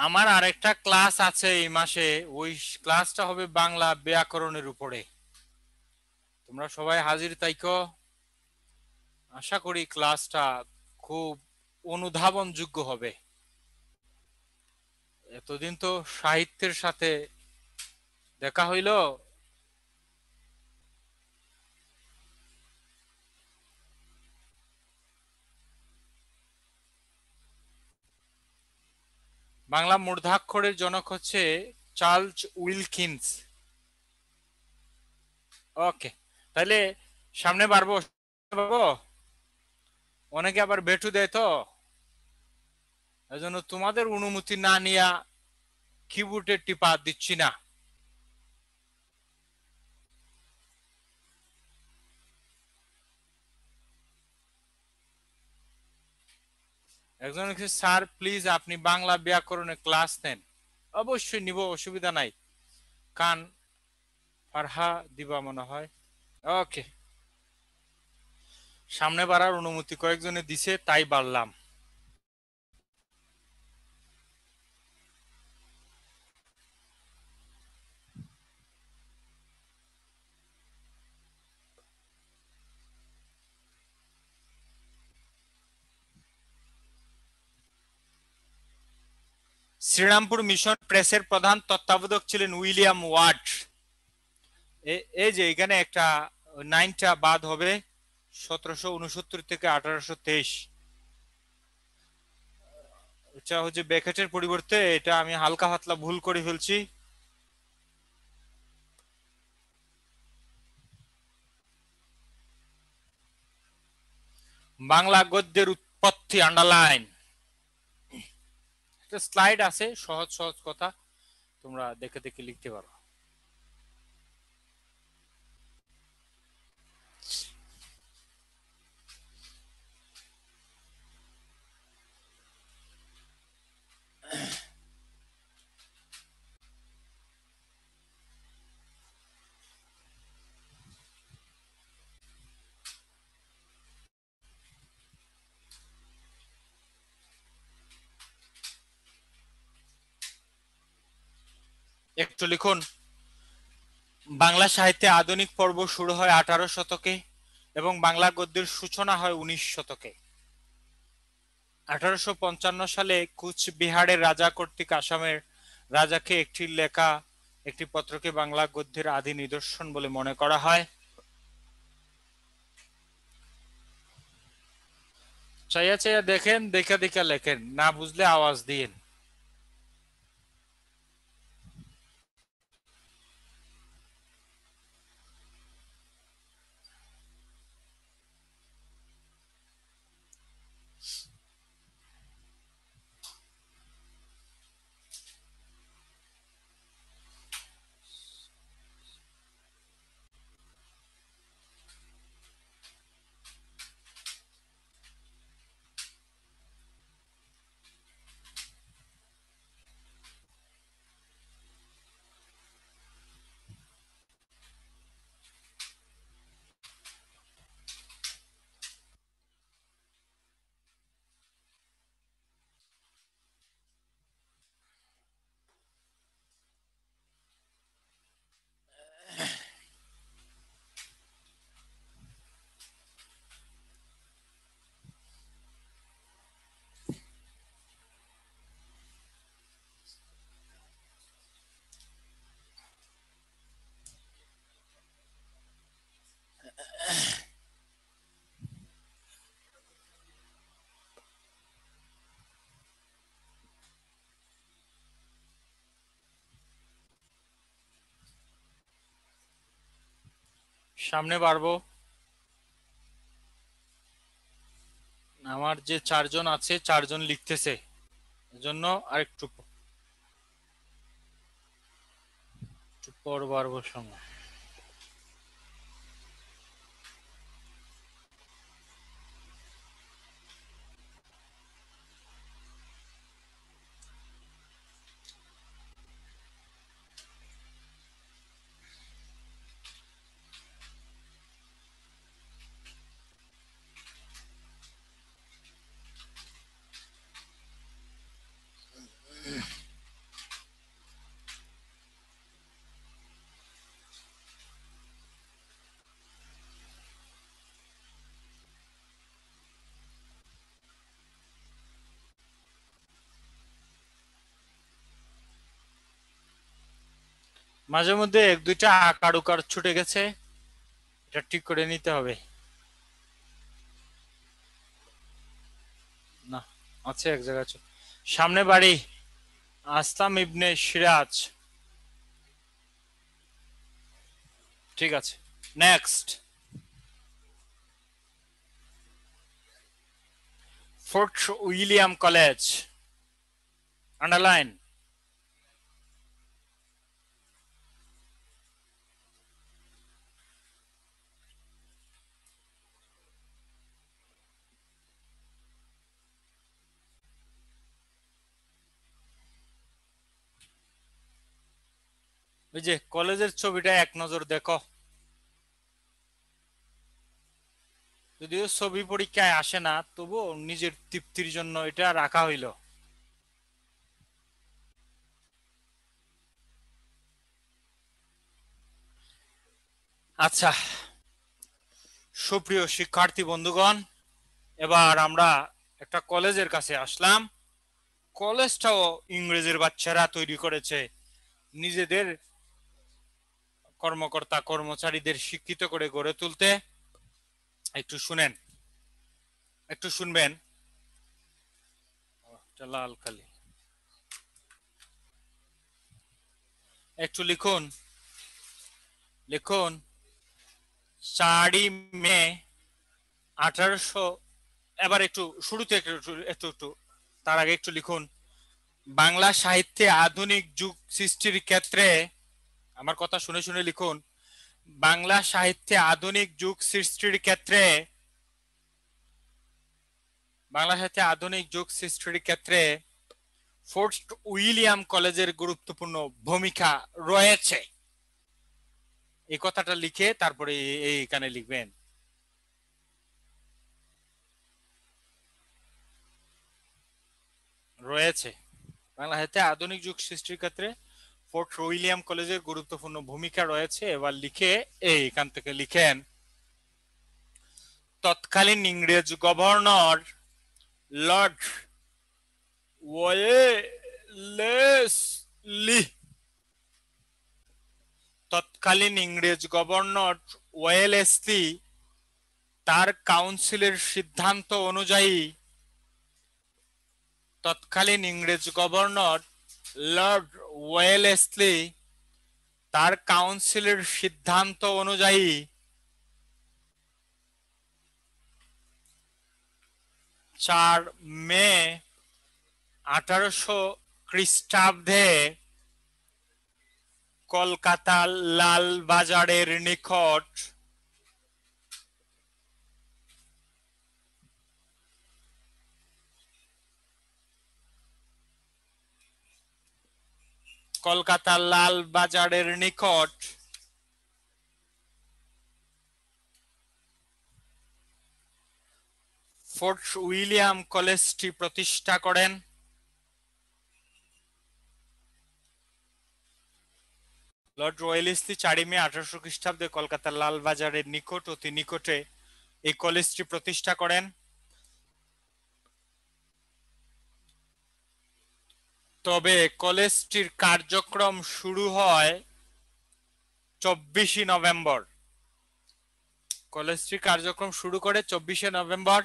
আমার আরেকটা ক্লাস আছে এই মাসে, ওই ক্লাসটা হবে বাংলা ব্যাকরণের উপরে। তোমরা সবাই হাজির তাইকো। আশা করি ক্লাসটা খুব অনুধাবন যোগ্য হবে। এতদিন তো সাহিত্যের সাথে দেখা হইল। বাংলা মূর্ধাক্ষরের জনক হচ্ছে চার্লস উইলকিন্স। ওকে, তাহলে সামনে বাড়বো। অনেকে আবার বেটু দেয় তো, এজন্য তোমাদের অনুমতি না নিয়া কিবোর্ডে টিপা দিচ্ছি না। একজন লিখছে, স্যার প্লিজ আপনি বাংলা ব্যাকরণে ক্লাস নেন। অবশ্যই নিব, অসুবিধা নাই। কান ফারহা দিবা মনে হয়। ওকে, সামনে বাড়ার অনুমতি কয়েকজনে দিছে, তাই বাড়লাম। শ্রীরামপুর মিশন প্রেসের প্রধান তত্ত্বাবধায়ক ছিলেন উইলিয়াম ওয়াট। এই যে এখানে একটা 9টা বাদ হবে, 1769 থেকে 1823। এটা হচ্ছে ব্র্যাকেটের পরিবর্তে এটা আমি হালকা পাতলা ভুল করে ফেলছি। বাংলা গদ্যের উৎপত্তি আন্ডারলাইন। একটা স্লাইড আছে, সহজ সহজ কথা, তোমরা দেখে দেখে লিখতে পারো। একটু লিখুন। বাংলা সাহিত্যে আধুনিক পর্ব শুরু হয় 18 শতকে এবং বাংলা গদ্যের সূচনা হয় 19 শতকে। 1855 সালে কুচবিহারের রাজা কর্তৃক আসামের রাজাকে একটি পত্রকে বাংলা গদ্যের আদি নিদর্শন বলে মনে করা হয়। চাইয়া চাইয়া দেখেন, দেখা দেখা লেখেন, না বুঝলে আওয়াজ দিন। সামনে বাড়বো। আমার যে 4 জন আছে, 4 জন লিখতেছে, এজন্য আরেকটু পর বাড়বো সামনে। মাঝে মধ্যে 1-2টা আকার উকার ছুটে গেছে, এটা ঠিক করে নিতে হবে। না, আছে এক জায়গায়। সামনে বাড়ি আসলাম ইবনে সিরাজ। ঠিক আছে, next. Fort William college, underline. ওই যে কলেজের ছবিটা এক নজর দেখো, যদিও ছবি পরীক্ষায় আসে না, তবুও নিজের তৃপ্তির জন্য এটা রাখা হইল। আচ্ছা, সুপ্রিয় শিক্ষার্থী বন্ধুগণ, এবার আমরা একটা কলেজের কাছে আসলাম। কলেজটাও ইংরেজের বাচ্চারা তৈরি করেছে নিজেদের কর্মকর্তা কর্মচারীদের শিক্ষিত করে গড়ে তুলতে। একটু শুনেন, একটু শুনবেন। লাল খালি একটু লিখুন, লিখুন 4ই মে 1800। এবার একটু শুরুতে একটু একটু একটু একটু তার আগে একটু লিখুন, বাংলা সাহিত্যে আধুনিক যুগ সৃষ্টির ক্ষেত্রে, আমার কথা শুনে শুনে লিখুন, বাংলা সাহিত্যে আধুনিক যুগ সৃষ্টির ক্ষেত্রে, বাংলা সাহিত্যে আধুনিক যুগ সৃষ্টির ক্ষেত্রে ফোর্ট উইলিয়াম কলেজের গুরুত্বপূর্ণ ভূমিকা রয়েছে। এই কথাটা লিখে তারপরে এইখানে লিখবেন। রয়েছে, বাংলা সাহিত্যে আধুনিক যুগ সৃষ্টির ক্ষেত্রে ফোর্ট উইলিয়াম কলেজের গুরুত্বপূর্ণ ভূমিকা রয়েছে। এবার লিখে এইখান থেকে লিখেন, তৎকালীন ইংরেজ গভর্নর লর্ড ওয়েলেসলি, তৎকালীন ইংরেজ গভর্নর ওয়েলেসলি তার কাউন্সিলের সিদ্ধান্ত অনুযায়ী, তৎকালীন ইংরেজ গভর্নর লর্ড ওয়েলেসলি তার কাউন্সিলের সিদ্ধান্ত অনুযায়ী 4 মে 1800 খ্রিস্টাব্দে কলকাতার লালবাজারের নিকট কলকাতার লালবাজারের নিকট ফোর্ট উইলিয়াম কলেজটি প্রতিষ্ঠা করেন। লর্ড ওয়েলেসলি 4 মে 1800 খ্রিস্টাব্দে কলকাতার লালবাজারের নিকট অতি নিকটে এই কলেজটি প্রতিষ্ঠা করেন। তবে কলেজটির কার্যক্রম শুরু হয় 24 নভেম্বর। কলেজটি কার্যক্রম শুরু করে 24 নভেম্বর।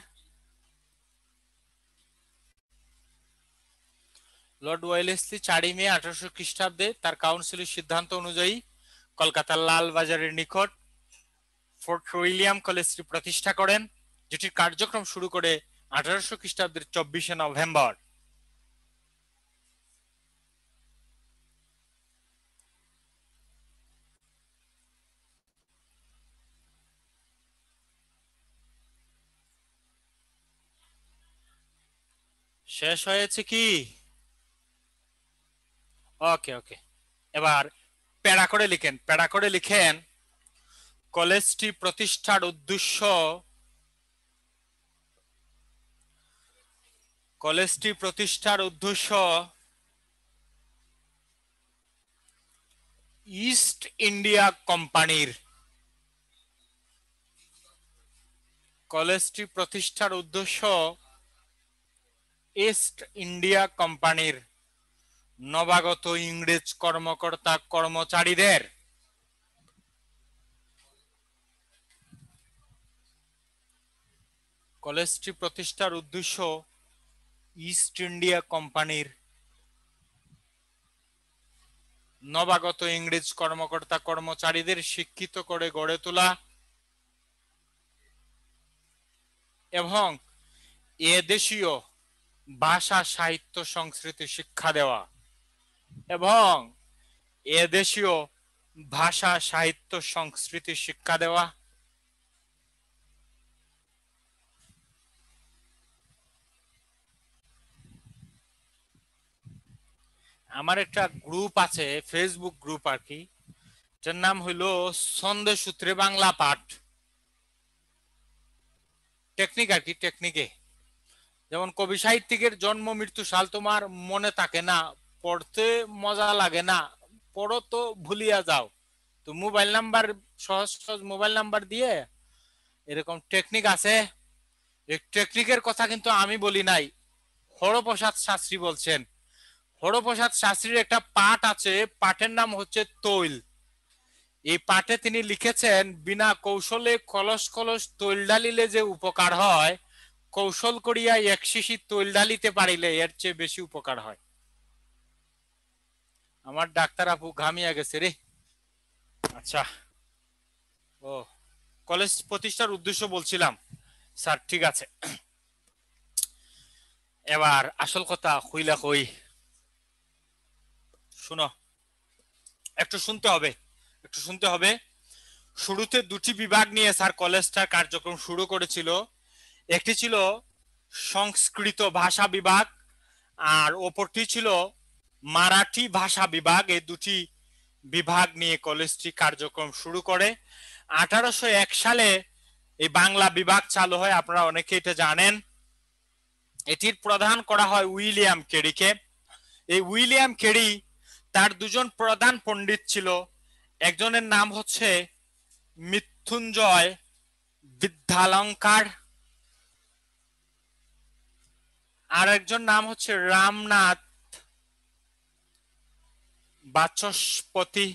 লর্ড ওয়েলেসলি 4 মে 1800 খ্রিস্টাব্দে তার কাউন্সিলের সিদ্ধান্ত অনুযায়ী কলকাতার লালবাজারের নিকট ফোর্ট উইলিয়াম কলেজটি প্রতিষ্ঠা করেন, যেটির কার্যক্রম শুরু করে 1800 খ্রিস্টাব্দের 24 নভেম্বর। শেষ হয়েছে কি? ওকে ওকে, এবার প্যারা করে লিখেন, প্যারা করে লিখেন, কলেজটি প্রতিষ্ঠার উদ্দেশ্য, কলেজটি প্রতিষ্ঠার উদ্দেশ্য ইস্ট ইন্ডিয়া কোম্পানির, কলেজটি প্রতিষ্ঠার উদ্দেশ্য ইস্ট ইন্ডিয়া কোম্পানির নবাগত ইংরেজ কর্মকর্তা কর্মচারীদের, কলেজটি প্রতিষ্ঠার উদ্দেশ্য ইস্ট ইন্ডিয়া কোম্পানির নবাগত ইংরেজ কর্মকর্তা কর্মচারীদের শিক্ষিত করে গড়ে তোলা এবং এদেশীয় ভাষা সাহিত্য সংস্কৃতি শিক্ষা দেওয়া, এবং এদেশীয় ভাষা সাহিত্য সংস্কৃতি শিক্ষা দেওয়া। আমার একটা গ্রুপ আছে, ফেসবুক গ্রুপ আর কি, এটার নাম হইলো ছন্দের সূত্রে বাংলা পাঠ। টেকনিক আর কি, টেকনিকে। যেমন কবি সাহিত্যিকের জন্ম মৃত্যু সাল তোমার মনে থাকে না, পড়তে মজা লাগে না, পড়ো তো ভুলিয়া যাও। তো মোবাইল নাম্বার, সহজ সহজ মোবাইল নাম্বার দিয়ে এরকম টেকনিক আছে। এই টেকনিকের কথা কিন্তু আমি বলি নাই, হরপ্রসাদ শাস্ত্রী বলছেন। হরপ্রসাদ শাস্ত্রীর একটা পাঠ আছে, পাঠের নাম হচ্ছে তৈল। এই পাঠে তিনি লিখেছেন, বিনা কৌশলে কলস কলস তৈল ঢালিলে যে উপকার হয়, কৌশল করিয়া এক শিশি তৈল ঢালিতে পারিলে এর চেয়ে বেশি উপকার হয়। আমার ডাক্তার আপু ঘামিয়া গেছে রে। আচ্ছা, ও কলেজ প্রতিষ্ঠার উদ্দেশ্য বলছিলাম স্যার, ঠিক আছে। এবার আসল কথা হইলা কই, শুনো, একটু শুনতে হবে, একটু শুনতে হবে। শুরুতে দুটি বিভাগ নিয়ে স্যার কলেজটা কার্যক্রম শুরু করেছিল। একটি ছিল সংস্কৃত ভাষা বিভাগ, আর অপরটি ছিল মারাঠি ভাষা বিভাগ। এই দুটি বিভাগ নিয়ে কলেজটি কার্যক্রম শুরু করে। 1801 সালে এই বাংলা বিভাগ চালু হয়, আপনারা অনেকে এটা জানেন। এটির প্রধান করা হয় উইলিয়াম কেরিকে। এই উইলিয়াম কেরি, তার দুজন প্রধান পণ্ডিত ছিল। একজনের নাম হচ্ছে মৃত্যুঞ্জয় বিদ্যালঙ্কার, আর একজন নাম হচ্ছে রামনাথ বাচস্পতি।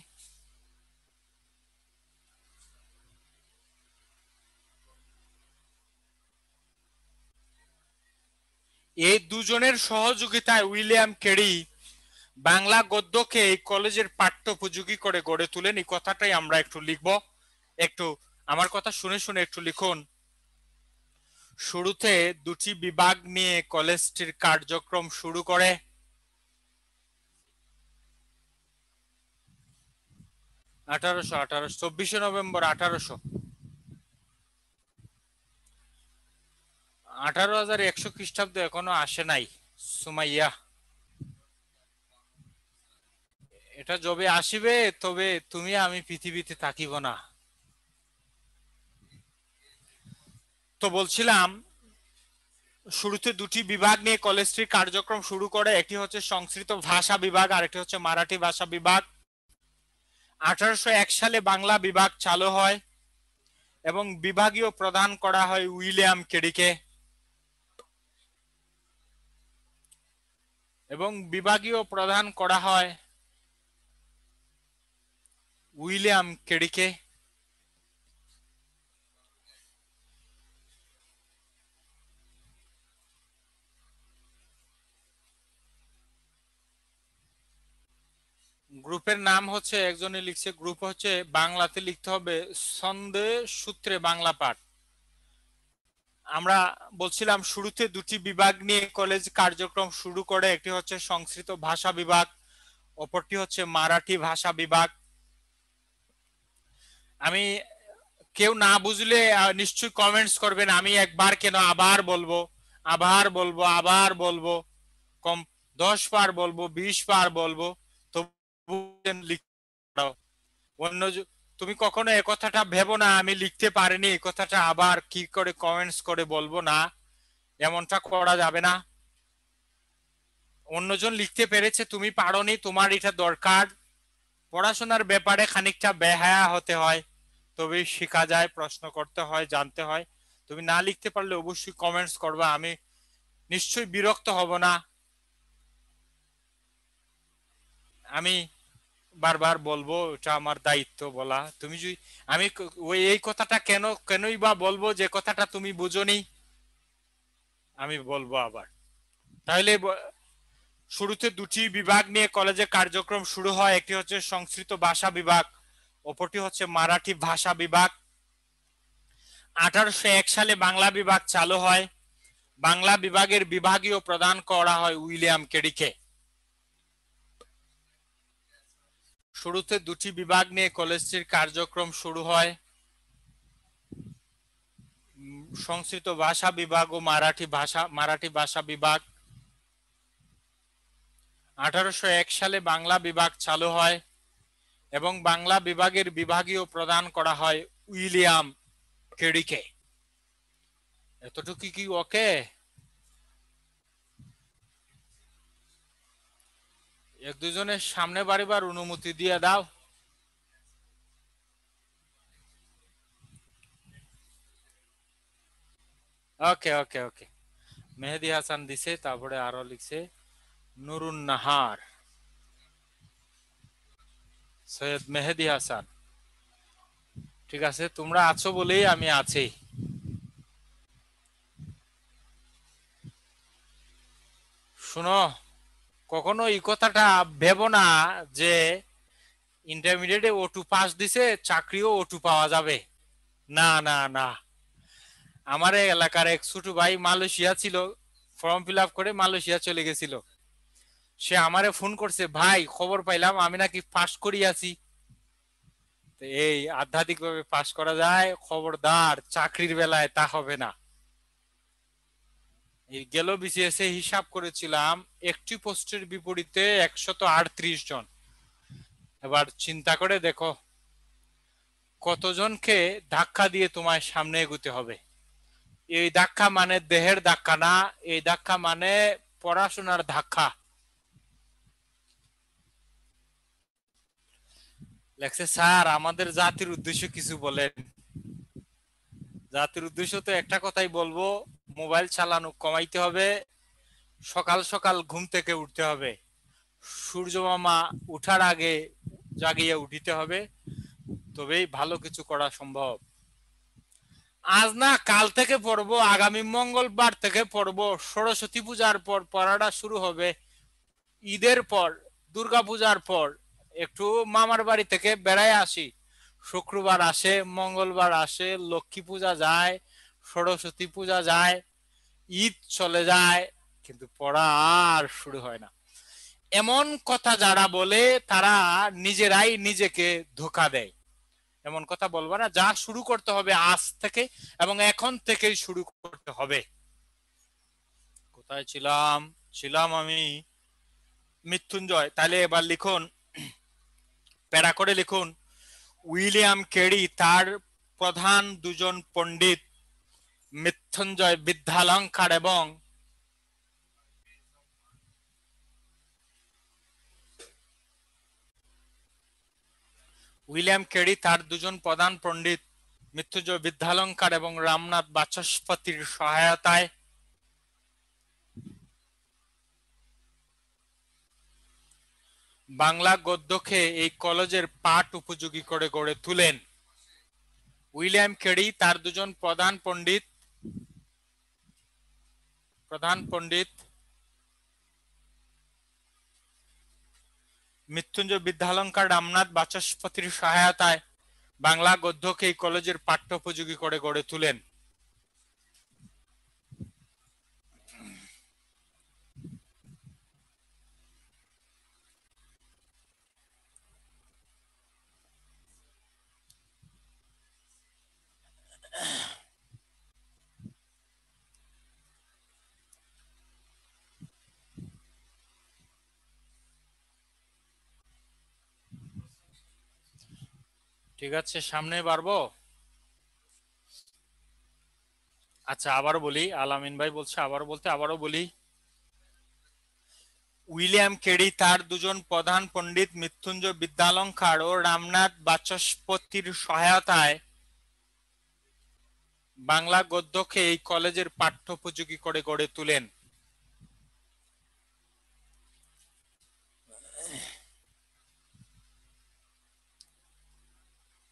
এই দুজনের সহযোগিতায় উইলিয়াম কেরি বাংলা গদ্যকে এই কলেজের পাঠ্যোপযোগী করে গড়ে তোলেন। এই কথাটাই আমরা একটু লিখব। একটু আমার কথা শুনে শুনে একটু লিখুন। শুরুতে দুটি বিভাগ নিয়ে কলেজটির কার্যক্রম শুরু করে। 24শে নভেম্বর 18,100 খ্রিস্টাব্দ এখনো আসে নাই সুমাইয়া। এটা যবে আসিবে তবে তুমি আমি পৃথিবীতে থাকিব না। তো বলছিলাম, শুরুতে দুটি বিভাগ নিয়ে কলেজটির কার্যক্রম শুরু করে। একটি হচ্ছে সংস্কৃত ভাষা বিভাগ, আর একটি হচ্ছে মারাঠি ভাষা বিভাগ। 1801 সালে বাংলা বিভাগ চালু হয় এবং বিভাগীয় প্রদান করা হয় উইলিয়াম কেরিকে। এবং বিভাগীয় প্রদান করা হয় উইলিয়াম কেরিকে। গ্রুপের নাম হচ্ছে, একজনে লিখছে, গ্রুপ হচ্ছে বাংলাতে লিখতে হবে ছন্দে সূত্রে বাংলা পাঠ। আমরা বলছিলাম শুরুতে দুটি বিভাগ নিয়ে কলেজ কার্যক্রম শুরু করে। একটি হচ্ছে সংস্কৃত ভাষা বিভাগ, অপরটি হচ্ছে মারাঠি ভাষা বিভাগ। আমি, কেউ না বুঝলে নিশ্চয়ই কমেন্টস করবেন, আমি একবার কেন আবার বলবো, আবার বলবো, আবার বলবো, কম 10 বার বলবো, 20 বার বলবো, তবু অন্য তুমি কখনো এ কথাটা ভেবো না আমি লিখতে পারিনি, এই কথাটা আবার কি করে কমেন্টস করে বলবো না, এমনটা করা যাবে না। অন্যজন লিখতে পেরেছে, তুমি পারোনি, তোমার এটা দরকার। পড়াশোনার ব্যাপারে খানিকটা বেহায়া হতে হয়, তবেই শেখা যায়, প্রশ্ন করতে হয়, জানতে হয়। তুমি না লিখতে পারলে অবশ্যই কমেন্টস করবা, আমি নিশ্চয়ই বিরক্ত হব না। আমি বারবার বলবো, এটা আমার দায়িত্ব বলা। তুমি যদি, আমি ওই এই কথাটা কেনই বা বলবো যে কথাটা তুমি বুঝোনি, আমি বলবো আবার। তাহলে শুরুতে দুটি বিভাগ নিয়ে কলেজে কার্যক্রম শুরু হয়। একটি হচ্ছে সংস্কৃত ভাষা বিভাগ, অপরটি হচ্ছে মারাঠি ভাষা বিভাগ। 1801 সালে বাংলা বিভাগ চালু হয়। বাংলা বিভাগের বিভাগীয় প্রদান করা হয় উইলিয়াম কেরিকে। শুরুতে দুটি বিভাগ নিয়ে কলেজটির কার্যক্রম শুরু হয়। সংস্কৃত ভাষা বিভাগ ও মারাঠি ভাষা বিভাগ। 1801 সালে বাংলা বিভাগ চালু হয় এবং বাংলা বিভাগের বিভাগীয় প্রদান করা হয় উইলিয়াম কেরিকে। এতটুকু কি ওকে? এক দুজনের সামনে বাড়িবার অনুমতি দিয়ে দাও। ওকে ওকে ওকে, মেহেদি হাসান দিছে, তারপরে আরো লিখছে নুরুন নাহার, সৈয়দ মেহেদি হাসান। ঠিক আছে, তোমরা আছো বলেই আমি আছি। শুনো, কখনো এই কথাটা ভেবো না যে ইন্টারমিডিয়েটে O2 পাস দিছে চাকরিও O2 পাওয়া যাবে। না না না, আমার এলাকার এক ছোট ভাই মালয়েশিয়া ছিল, ফর্ম ফিল আপ করে মালয়েশিয়া চলে গেছিল। সে আমারে ফোন করছে, ভাই খবর পাইলাম আমি নাকি পাস করিয়াছি। এই আধ্যাত্মিক ভাবে পাস করা যায়, খবরদার চাকরির বেলায় তা হবে না। এই গেল বিসিএস এ হিসাব করেছিলাম, একটি পোস্টের বিপরীতে 138 জন। এবার চিন্তা করে দেখো কতজনকে ধাক্কা দিয়ে তোমায় সামনে এগোতে হবে। এই ধাক্কা মানে দেহের ধাক্কা না, এই ধাক্কা মানে পড়াশোনার ধাক্কা। লেখছে স্যার আমাদের জাতির উদ্দেশ্য কিছু বলেন। জাতির উদ্দেশ্য তো একটা কথাই বলবো, মোবাইল চালানো কমাইতে হবে, সকাল সকাল ঘুম থেকে উঠতে হবে, সূর্য মামা উঠার আগে জাগিয়ে উঠিতে হবে, তবেই ভালো কিছু করা সম্ভব। আজ না কাল থেকে পড়বো, আগামী মঙ্গলবার থেকে পড়বো, সরস্বতী পূজার পর পড়াটা শুরু হবে, ঈদের পর, দুর্গা পূজার পর একটু মামার বাড়ি থেকে বেড়ায় আসি, শুক্রবার আসে, মঙ্গলবার আসে, লক্ষ্মী পূজা যায়, সরস্বতী পূজা যায়, ঈদ চলে যায়, কিন্তু পড়া আর শুরু হয় না। এমন কথা যারা বলে তারা নিজেরাই নিজেকে ধোঁকা দেয়। এমন কথা বলবো না, যা শুরু করতে হবে আজ থেকে এবং এখন থেকেই শুরু করতে হবে। কোথায় ছিলাম? ছিলাম আমি মৃত্যুঞ্জয়। তাহলে এবার লিখুন, প্যারা করে লিখুন, উইলিয়াম কেরি তার প্রধান দুজন পণ্ডিত মৃত্যুঞ্জয় বিদ্যালঙ্কার এবং উইলিয়াম কেরি তার দুজন প্রধান পণ্ডিত মৃত্যুঞ্জয় বিদ্যালঙ্কার এবং রামনাথ বাচস্পতির সহায়তায় বাংলা গদ্যকে এই কলেজের পাঠ উপযোগী করে গড়ে তুলেন। উইলিয়াম কেরি তার দুজন প্রধান পণ্ডিত মৃত্যুঞ্জয় বিদ্যালঙ্কার রামনাথ বাচস্পতির সহায়তায় বাংলা গদ্যকে এই কলেজের পাঠ্য উপযোগী করে গড়ে তুলেন। ঠিক আছে, সামনে বাড়বো। আচ্ছা আবারও বলি, আলামিন ভাই বলছে আবারও বলতে, আবারও বলি, উইলিয়াম কেরি তার দুজন প্রধান পণ্ডিত মৃত্যুঞ্জয় বিদ্যালঙ্কার ও রামনাথ বাচস্পতির সহায়তায় বাংলা গদ্যকে এই কলেজের পাঠ্য উপযোগী করে গড়ে তুলেন।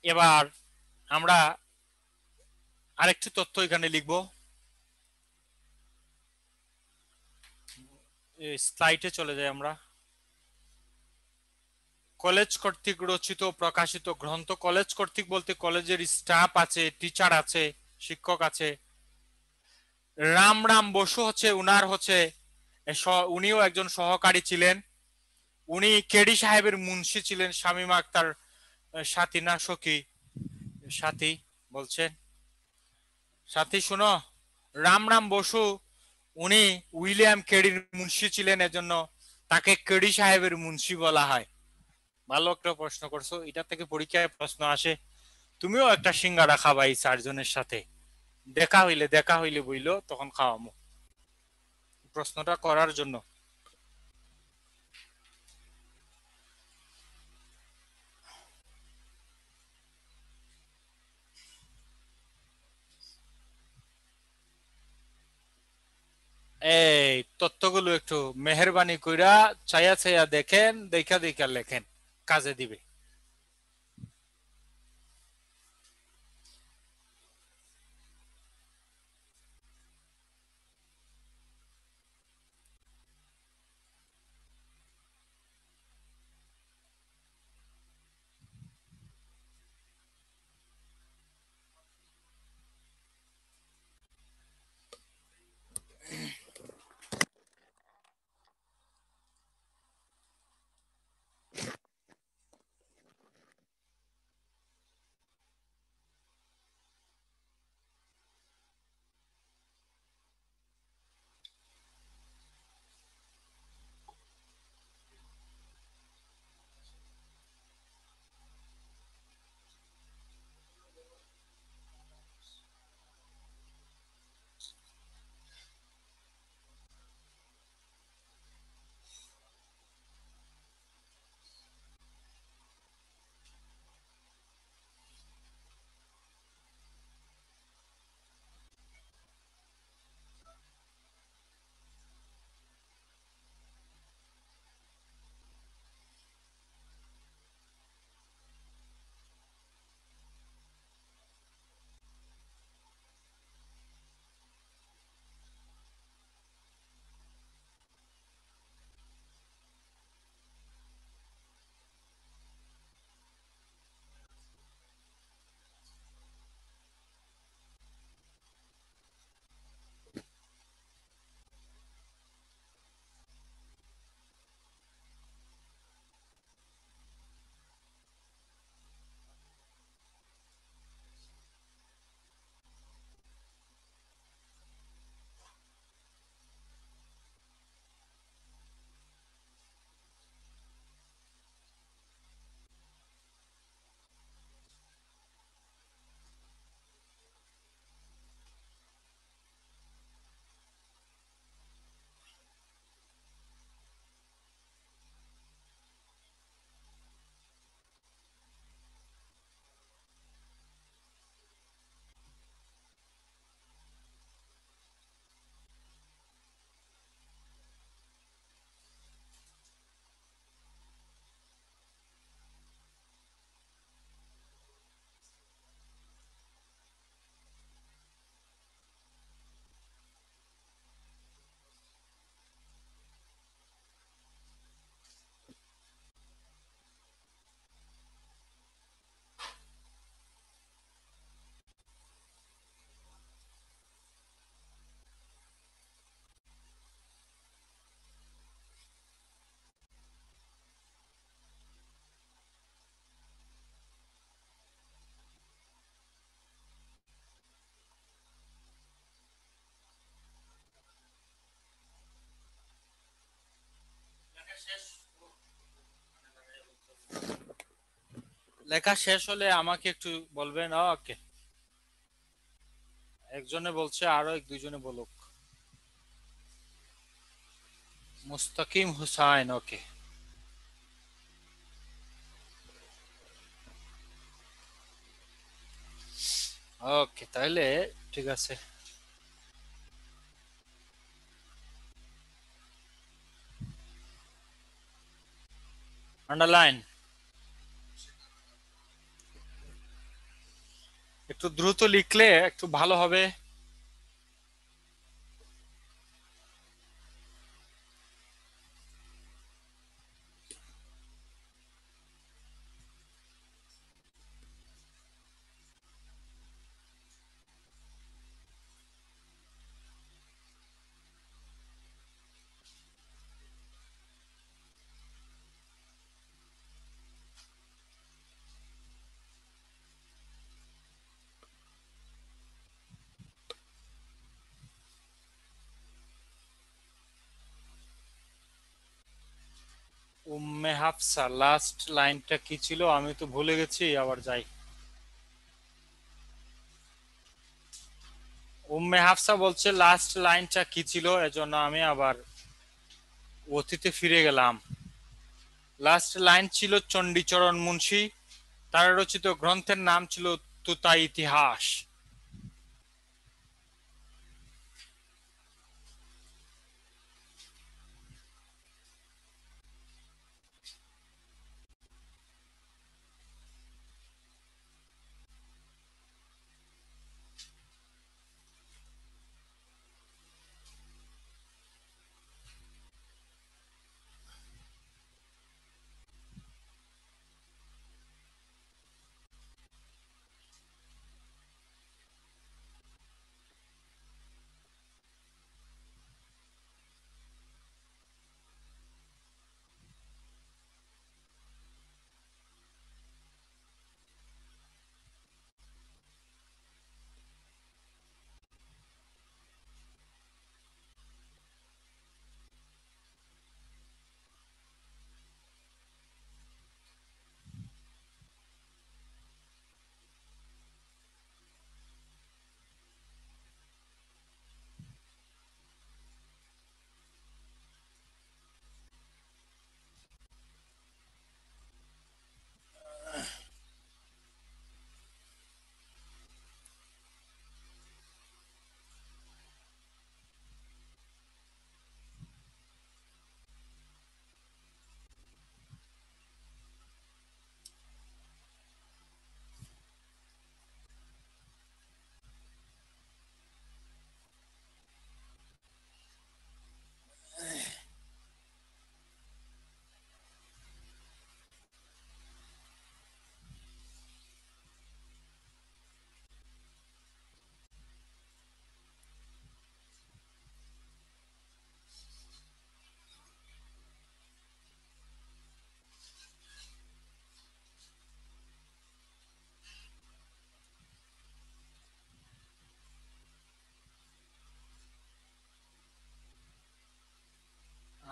এবার আমরা আরেকটি তথ্য এখানে লিখব, স্লাইডে চলে যাই আমরা। কলেজ কর্তৃক রচিত প্রকাশিত গ্রন্থ, কলেজ কর্তৃক বলতে কলেজের স্টাফ আছে, টিচার আছে, শিক্ষক আছে। রাম বসু হচ্ছে উনার হচ্ছে, উনিও একজন সহকারী ছিলেন, উনি কেডি সাহেবের মুন্সি ছিলেন। শামীমা আক্তার সাথী না সখী? সাথী বলছেন, সাথী শুনো, রাম বসু উনি উইলিয়াম কেডির মুন্সি ছিলেন, এজন্য তাকে কেডি সাহেবের মুন্সি বলা হয়। ভালো একটা প্রশ্ন করছো, এটা থেকে পরীক্ষায় প্রশ্ন আসে। তুমিও একটা সিঙ্গারা খাবা এই চারজনের সাথে, দেখা হইলে বইলো, তখন খাওয়ামো। প্রশ্নটা করার জন্য। এই তথ্যগুলো একটু মেহেরবানি কইরা ছায়া ছায়া দেখেন, দেখা দেখা লেখেন, কাজে দিবে। লেখা শেষ হলে আমাকে একটু বলবেন। ওকে, একজনে বলছে, আরো এক দুইজনে বলুক। মুস্তাকিম হুসাইন, ওকে। ওকে, তাহলে ঠিক আছে। আন্ডারলাইন একটু দ্রুত লিখলে একটু ভালো হবে। উম্মে হাফসা লাস্ট লাইনটা কি ছিল আমি তো ভুলে গেছি, আবার যাই। উম্মে হাফসা বলছে লাস্ট লাইনটা কি ছিল, এজন্য আমি আবার অতীতে ফিরে গেলাম। লাস্ট লাইন ছিল চণ্ডীচরণ মুন্সী, তার রচিত গ্রন্থের নাম ছিল তুতা ইতিহাস।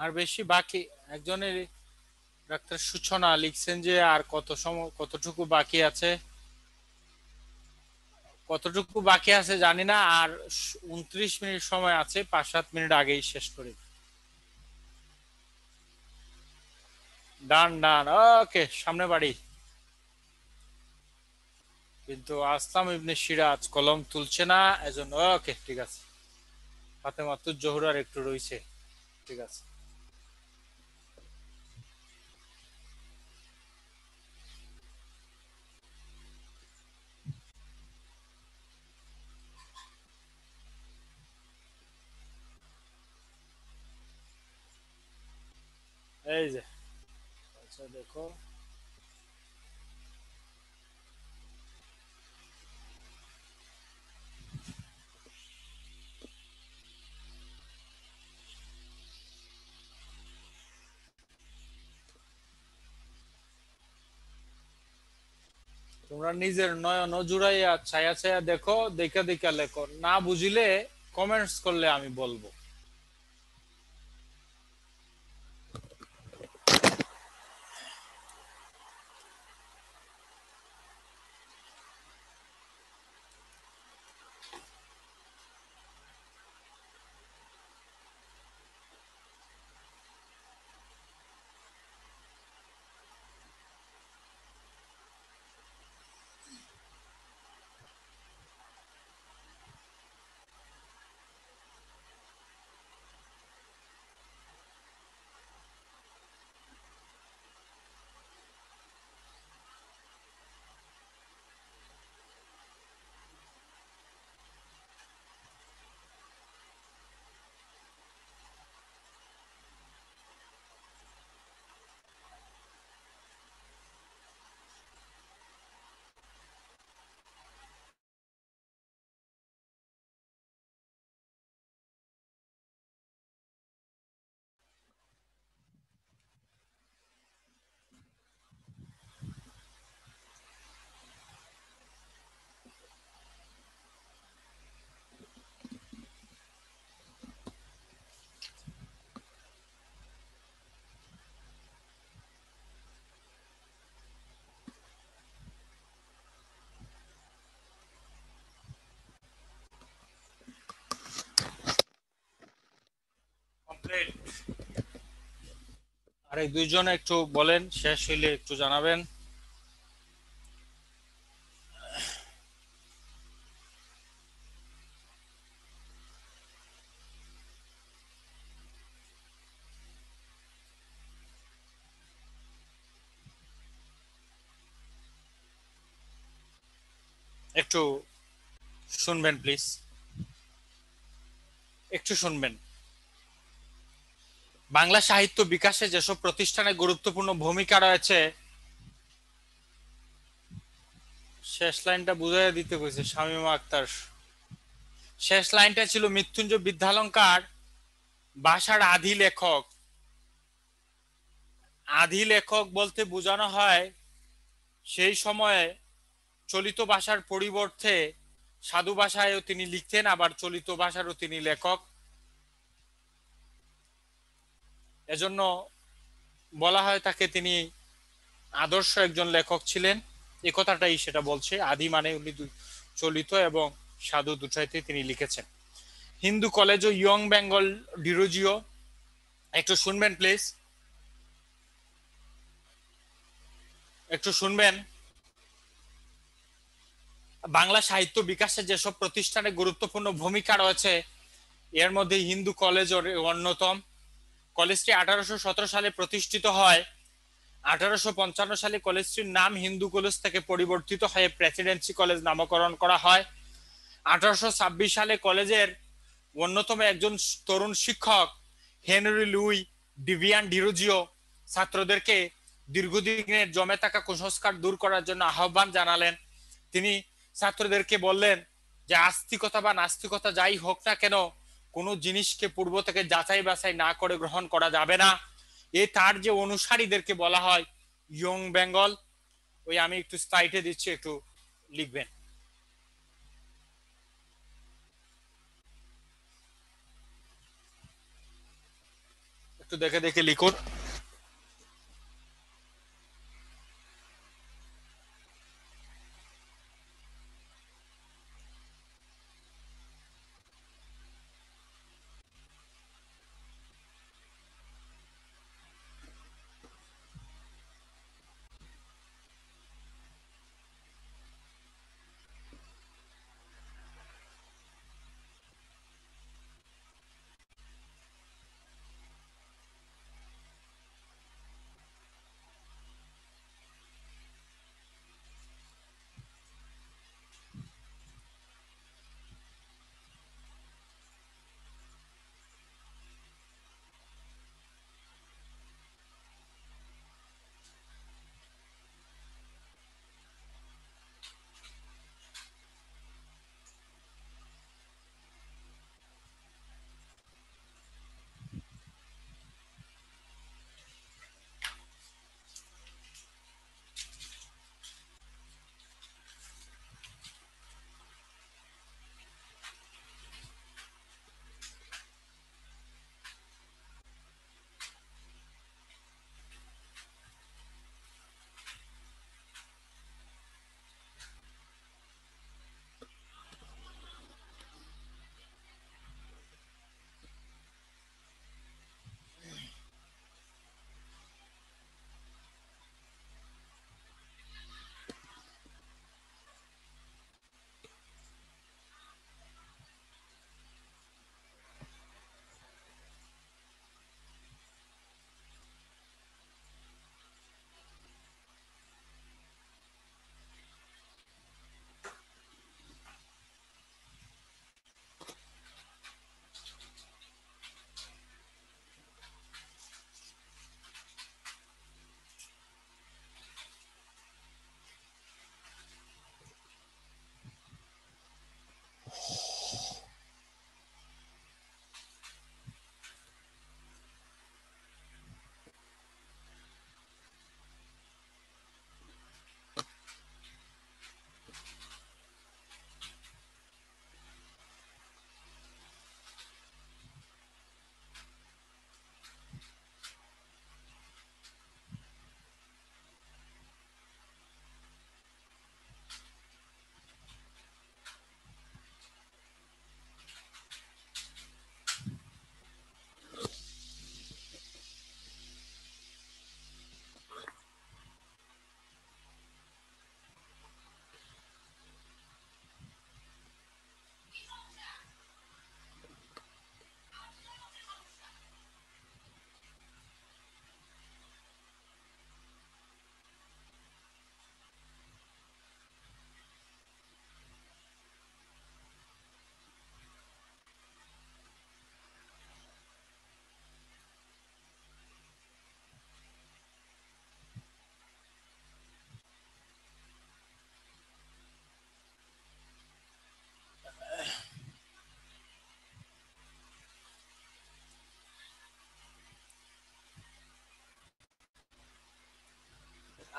আর বেশি বাকি একজনের, ডাক্তার সূচনা লিখছেন যে আর কত সময় কতটুকু বাকি আছে, কতটুকু বাকি আছে জানি না, আর 29 মিনিট সময় আছে, 5-7 মিনিট আগেই শেষ করি। ডান ডান, ওকে, সামনে বাড়ি। কিন্তু আসলাম ইবনে সিরাজ কলম তুলছে না, এজন্য ওকে ঠিক আছে। ফাতেমাতুজ জোহরার একটু রইছে, ঠিক আছে। এই যে, আচ্ছা দেখো, তোমরা নিজের নয়ন জুড়াইয়া ছায়া ছায়া দেখো, দেখা দেখা লেখো, না বুঝিলে কমেন্টস করলে আমি বলবো। আর এই দুইজন একটু বলেন, শেষ হইলে একটু জানাবেন। একটু শুনবেন প্লিজ, একটু শুনবেন। বাংলা সাহিত্য বিকাশে যেসব প্রতিষ্ঠানে গুরুত্বপূর্ণ ভূমিকা রয়েছে, শেষ লাইনটা বুঝাইয়া দিতে কইছে শামীমা আক্তার। শেষ লাইনটা ছিল মৃত্যুঞ্জয় বিদ্যালঙ্কার ভাষার আদি লেখক। আদি লেখক বলতে বোঝানো হয় সেই সময়ে চলিত ভাষার পরিবর্তে সাধু ভাষায়ও তিনি লিখতেন, আবার চলিত ভাষারও তিনি লেখক। এজন্য বলা হয় তাকে তিনি আদর্শ একজন লেখক ছিলেন। এই কথাটাই সেটা বলছে, আদি মানে উনি চলিত এবং সাধু দুটাইতে তিনি লিখেছেন। হিন্দু কলেজ ও ইয়ং বেঙ্গল ডিরোজিও, একটু শুনবেন প্লিজ, একটু শুনবেন। বাংলা সাহিত্য বিকাশে যেসব প্রতিষ্ঠানে গুরুত্বপূর্ণ ভূমিকা রয়েছে এর মধ্যে হিন্দু কলেজ অন্যতম। কলেজটি 1817 সালে প্রতিষ্ঠিত হয়। 1855 সালে কলেজটির নাম হিন্দু কলেজ থেকে পরিবর্তিত হয়ে প্রেসিডেন্সি কলেজ নামকরণ করা হয়। 1826 সালে কলেজের অন্যতম একজন তরুণ শিক্ষক হেনরি লুই ডিভিয়ান ডিরোজিও ছাত্রদেরকে দীর্ঘদিনের জমে থাকা কুসংস্কার দূর করার জন্য আহ্বান জানালেন। তিনি ছাত্রদেরকে বললেন যে আস্তিকতা বা নাস্তিকতা যাই হোক না কেন, কোনো জিনিসকে পূর্ব থেকে যাচাই বাছাই না করে গ্রহণ করা যাবে না। এই তার যে অনুসারীদেরকে বলা হয় ইয়ং বেঙ্গল। ওই আমি একটু স্লাইডে দিচ্ছি, একটু লিখবেন। একটু দেখে দেখে লিখুন।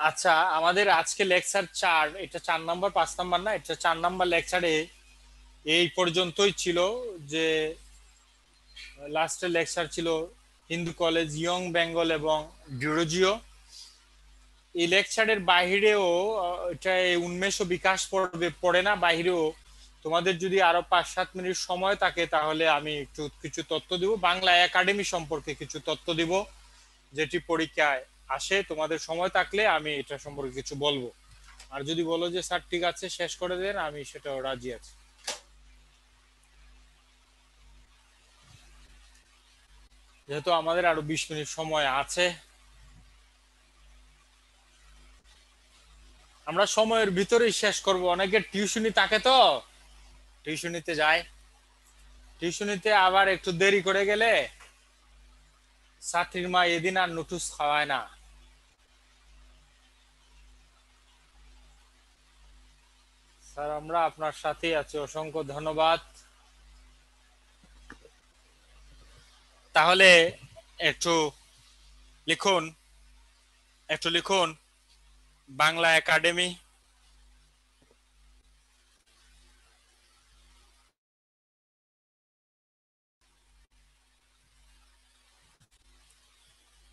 আচ্ছা, আমাদের আজকে লেকচার 4, এটা 4 নাম্বার 5 নাম্বার না, এটা 4 নাম্বার লেকচারে এই পর্যন্তই ছিল। যে লাস্টের লেকচার ছিল হিন্দু কলেজ, ইয়ং বেঙ্গল এবং ডিউরোজিও। এই লেকচারের বাহিরেও এটা এই উন্মেষ ও বিকাশ পড়বে পড়ে না, বাহিরেও তোমাদের যদি আরো 5-7 মিনিট সময় থাকে তাহলে আমি একটু কিছু তথ্য দিব, বাংলা একাডেমি সম্পর্কে কিছু তথ্য দিব যেটি পরীক্ষায় আসে। তোমাদের সময় থাকলে আমি এটা সম্পর্কে কিছু বলবো। আর যদি বলো যে স্যার ঠিক আছে শেষ করে দেন, আমি সেটাও রাজি আছি। যেহেতু আমাদের আরো 20 মিনিট সময় আছে, আমরা সময়ের ভিতরেই শেষ করব। অনেকের টিউশনি থাকে তো টিউশনিতে যায়, টিউশনিতে আবার একটু দেরি করে গেলে ছাত্রীর মা এদিন আর নুটুস খাওয়ায় না। স্যার আমরা আপনার সাথেই আছি, অসংখ্য ধন্যবাদ। তাহলে একটু লিখুন, একটু লিখুন বাংলা একাডেমি।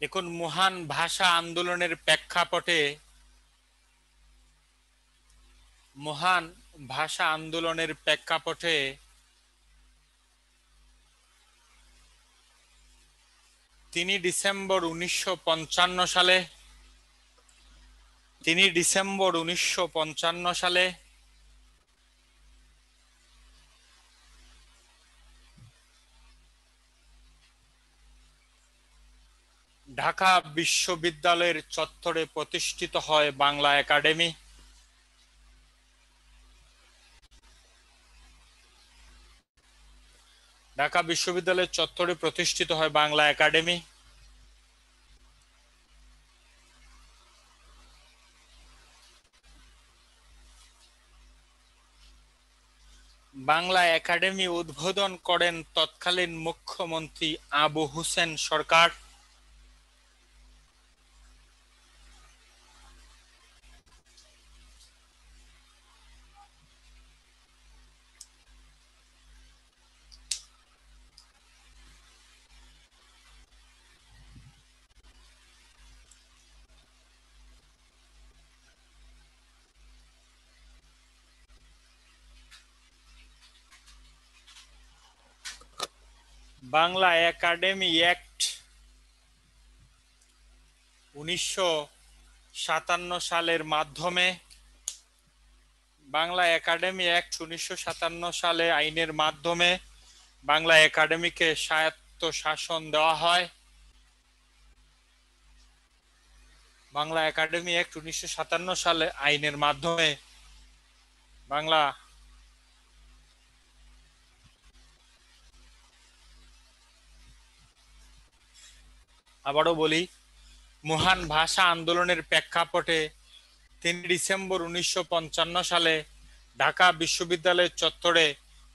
দেখুন, মহান ভাষা আন্দোলনের প্রেক্ষাপটে, মহান ভাষা আন্দোলনের প্রেক্ষাপটে তিনি ডিসেম্বর 1955 সালে, তিনি ডিসেম্বর 1955 সালে ঢাকা বিশ্ববিদ্যালয়ের চত্বরে প্রতিষ্ঠিত হয় বাংলা একাডেমি। ঢাকা বিশ্ববিদ্যালয়ের চত্বরে প্রতিষ্ঠিত হয় বাংলা একাডেমি। বাংলা একাডেমি উদ্বোধন করেন তৎকালীন মুখ্যমন্ত্রী আবু হোসেন সরকার। বাংলা একাডেমি অ্যাক্ট 1957 সালের মাধ্যমে, বাংলা একাডেমি অ্যাক্ট 1957 আইনের মাধ্যমে বাংলা একাডেমিকে স্বায়ত্ত শাসন দেওয়া হয়। বাংলা একাডেমি অ্যাক্ট 1957 আইনের মাধ্যমে বাংলা আবারও বলি, মহান ভাষা আন্দোলনের প্রেক্ষাপটে 3 ডিসেম্বর 1955 ঢাকা বিশ্ববিদ্যালয়ের চত্বরে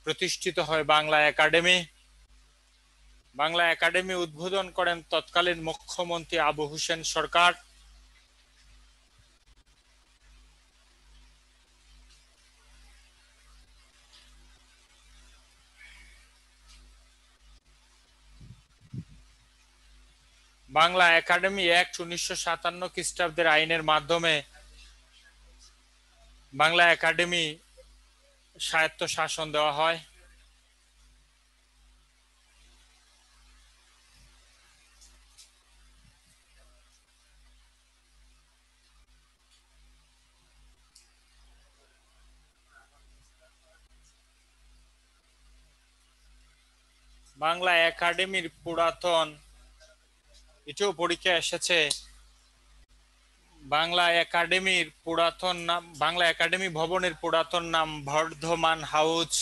প্রতিষ্ঠিত হয় বাংলা একাডেমি। বাংলা একাডেমি উদ্বোধন করেন তৎকালীন মুখ্যমন্ত্রী আবু হোসেন সরকার। বাংলা একাডেমি অ্যাক্ট 1957 আইনের মাধ্যমে বাংলা একাডেমি স্বায়ত্ত শাসন দেওয়া হয়। বাংলা একাডেমির পুরাতন, এটাও পরীক্ষা এসেছে, বাংলা একাডেমির পুরাতন নাম, বাংলা একাডেমি ভবনের পুরাতন নাম বর্ধমান হাউস।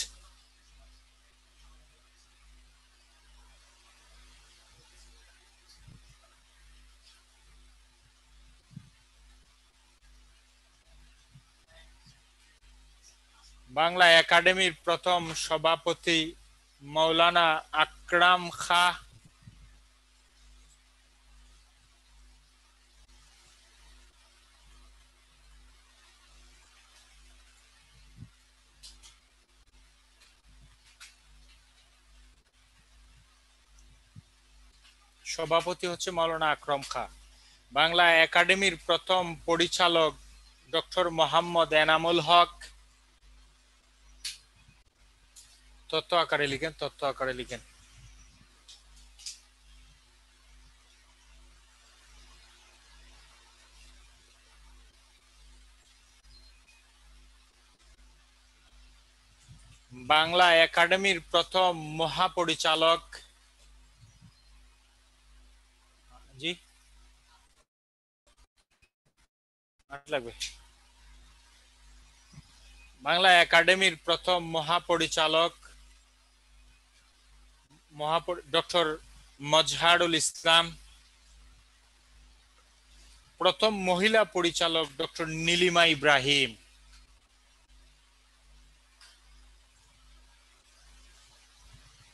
বাংলা একাডেমির প্রথম সভাপতি মৌলানা আকরাম খাঁ। সভাপতি হচ্ছে মাওলানা আকরম খা। বাংলা একাডেমির প্রথম পরিচালক ডক্টর মোহাম্মদ এনামুল হক। তথ্য আকারে লিখেন, তথ্য আকারে লিখেন। বাংলা একাডেমির প্রথম মহাপরিচালক, জি লাগবে। বাংলা একাডেমির প্রথম মহাপরিচালক ডক্টর মজহারুল ইসলাম। প্রথম মহিলা পরিচালক ডক্টর নীলিমা ইব্রাহিম।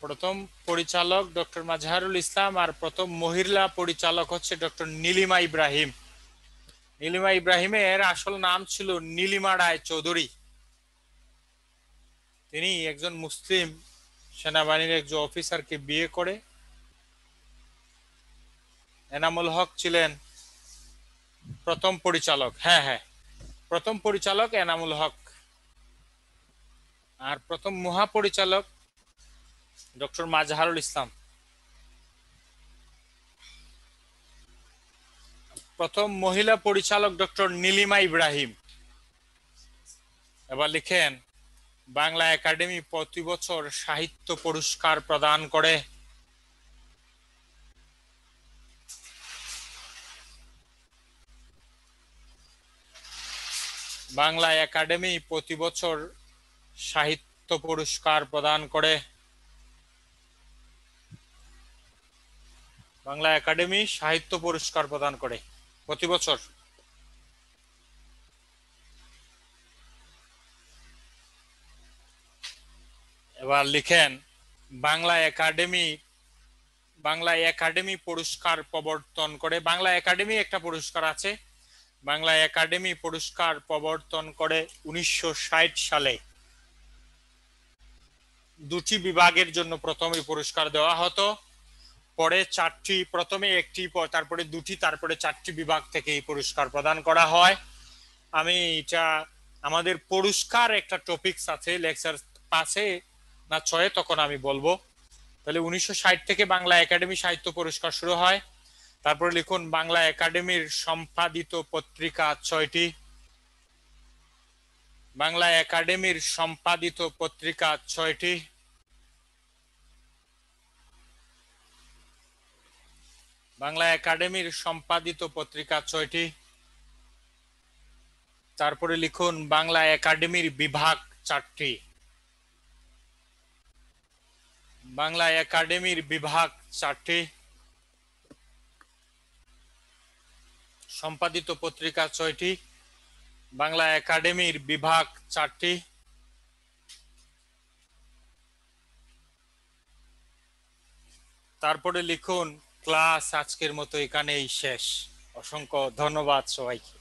প্রথম পরিচালক ডক্টর মাজহারুল ইসলাম আর প্রথম মহিলা পরিচালক হচ্ছে ডক্টর নীলিমা ইব্রাহিম। নীলিমা ইব্রাহিমের আসল নাম ছিল নীলিমা রায় চৌধুরী। তিনি একজন মুসলিম সেনাবাহিনীর একজন অফিসারকে বিয়ে করে। এনামুল হক ছিলেন প্রথম পরিচালক। হ্যাঁ হ্যাঁ, প্রথম পরিচালক এনামুল হক আর প্রথম মহাপরিচালক ডক্টর মাজহারুল ইসলাম। প্রথম মহিলা পরিচালক ডক্টর নীলিমা ইব্রাহিম। এবার লিখেন, বাংলা একাডেমি প্রতি বছর সাহিত্য পুরস্কার প্রদান করে। বাংলা একাডেমি প্রতি বছর সাহিত্য পুরস্কার প্রদান করে। বাংলা একাডেমি সাহিত্য পুরস্কার প্রদান করে প্রতি বছর। এবার লিখেন, বাংলা একাডেমি পুরস্কার প্রবর্তন করে। বাংলা একাডেমি একটা পুরস্কার আছে, বাংলা একাডেমি পুরস্কার প্রবর্তন করে 1960 সালে। দুটি বিভাগের জন্য প্রথমে পুরস্কার দেওয়া হতো, পরে চারটি, প্রথমে একটি, তারপরে দুটি, তারপরে চারটি বিভাগ থেকে এই পুরস্কার প্রদান করা হয়। আমি এটা আমাদের পুরস্কার একটা টপিকস আছে লেকচার 5-এ না 6-এ, তখন আমি বলবো। তাহলে 1960 থেকে বাংলা একাডেমি সাহিত্য পুরস্কার শুরু হয়। তারপরে লিখুন, বাংলা একাডেমির সম্পাদিত পত্রিকা 6টি। বাংলা একাডেমির সম্পাদিত পত্রিকা 6টি। বাংলা একাডেমির সম্পাদিত পত্রিকা 6টি। তারপরে লিখুন, বাংলা একাডেমির বিভাগ 4টি। বাংলা একাডেমির বিভাগ 4টি। সম্পাদিত পত্রিকা 6টি। বাংলা একাডেমির বিভাগ 4টি। তারপরে লিখুন, ক্লাস আজকের মতো এখানেই শেষ। অসংখ্য ধন্যবাদ সবাইকে।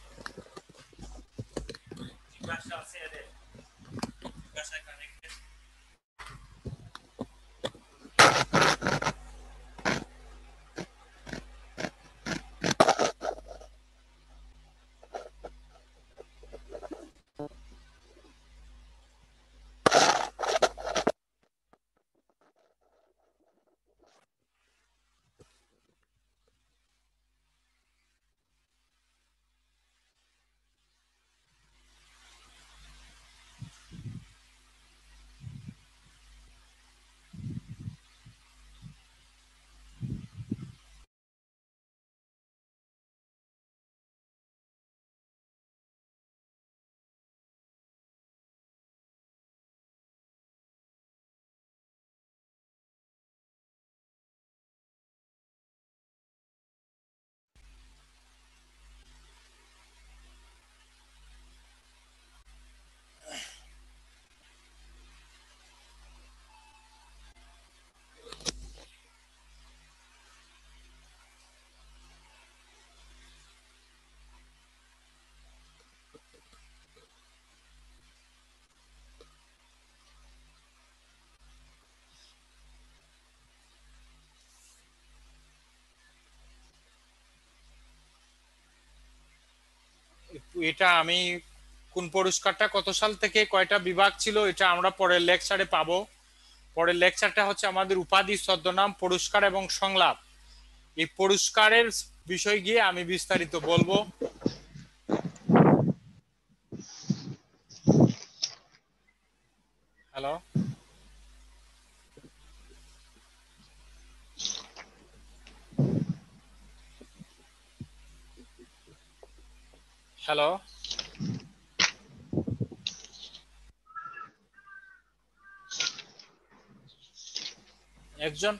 এটা আমি কোন পুরস্কারটা কত সাল থেকে কয়টা বিভাগ ছিল এটা আমরা পরের লেকচারে পাবো। পরের লেকচারটা হচ্ছে আমাদের উপাধি, ছদ্মনাম, পুরস্কার এবং সংলাপ। এই পুরস্কারের বিষয় গিয়ে আমি বিস্তারিত বলবো। হ্যালো, হ্যালো, একজন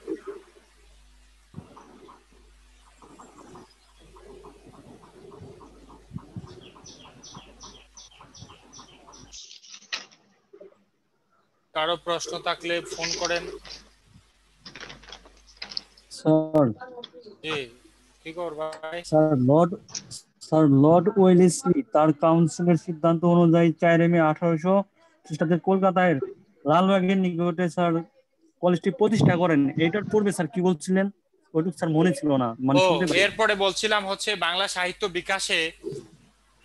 কারো প্রশ্ন থাকলে ফোন করেন। স্যার জি, কি খবর ভাই? স্যার লর্ড ওয়েলেসলি তার কাউন্সিলের সিদ্ধান্ত অনুযায়ী 4 মে 1800 কলকাতায় লালবাগের নিকটে স্যার কলেজটি প্রতিষ্ঠা করেন। এটার পূর্বে স্যার কি বলছিলেন ওইটুকু স্যার মনে ছিল না, মানে ও, শুনতে পারি। এরপরে বলছিলাম হচ্ছে বাংলা সাহিত্য বিকাশে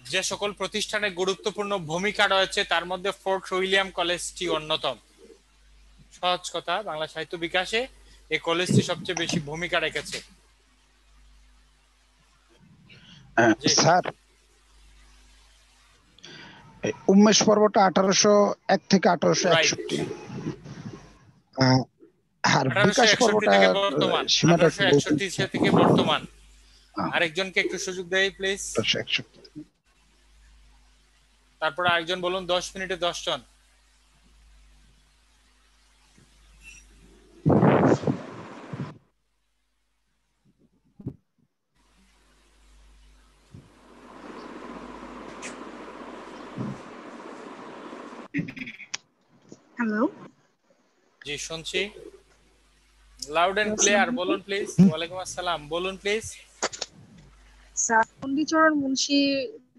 যে সকল প্রতিষ্ঠানের গুরুত্বপূর্ণ ভূমিকা রয়েছে তার মধ্যে ফোর্ট উইলিয়াম কলেজটি অন্যতম। সহজ কথা, বাংলা সাহিত্য বিকাশে এই কলেজটি সবচেয়ে বেশি ভূমিকা রেখেছে। স্যার উন্মেষ পর্বটা 1801 থেকে 1861, আর বিকাশ 1861 পর্বটা থেকে বর্তমান, সীমাটা একটু 1861 থেকে বর্তমান। আরেকজনকে একটু সুযোগ দেই প্লিজ। 1861। তারপর আরেকজন বলুন, 10 মিনিটে 10 জন। হ্যালো, জি শুনছি, লাউড এন্ড ক্লিয়ার, বলুন প্লিজ। ওয়ালাইকুম আসসালাম, বলুন প্লিজ। স্যার চণ্ডীচরণ মুন্সী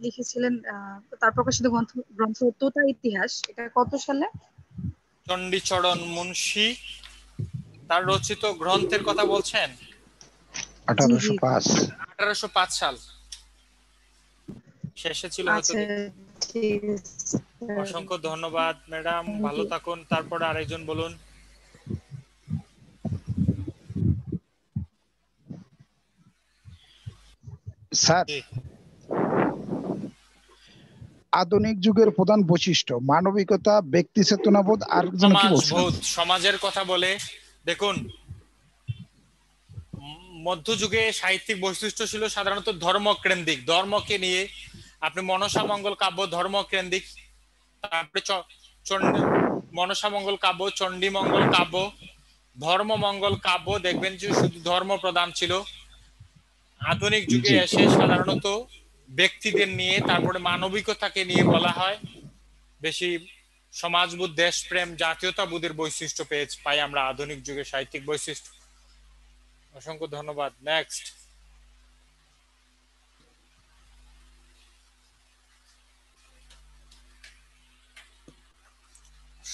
লিখেছিলেন তার প্রকাশিত গ্রন্থ গ্রন্থ তোতার ইতিহাস, এটা কত সালে? চণ্ডীচরণ মুন্সী তার রচিত গ্রন্থের কথা বলছেন? 1805। 1805 সাল শেষে ছিল হয়তো। আচ্ছা, ঠিক আছে। অসংখ্য ধন্যবাদ ম্যাডাম, ভালো থাকুন। তারপরে আরেকজন বলুন। স্যার, জি। আধুনিক যুগের প্রধান বৈশিষ্ট্য মানবিকতা, ব্যক্তি চেতনাবোধ, আর যেন কি বলছেন? সমাজবোধ, সমাজের কথা বলে। দেখুন, মধ্যযুগে সাহিত্যিক বৈশিষ্ট্য ছিল সাধারণত ধর্মকেন্দ্রিক, ধর্মকে নিয়ে। আপনি মনসা মঙ্গল কাব্য ধর্মকেন্দ্রিক, তারপরে মনসা মঙ্গল কাব্য, চণ্ডী মঙ্গল কাব্য, ধর্ম মঙ্গল কাব্য দেখবেন যে শুধু ধর্ম প্রধান ছিল। আধুনিক যুগে এসে সাধারণত ব্যক্তিদের নিয়ে, তারপরে মানবিকতাকে নিয়ে বলা হয় বেশি। সমাজবোধ, দেশপ্রেম, জাতীয়তাবোধের বৈশিষ্ট্য পাই আমরা আধুনিক যুগে সাহিত্যিক বৈশিষ্ট্য। অসংখ্য ধন্যবাদ। নেক্সট।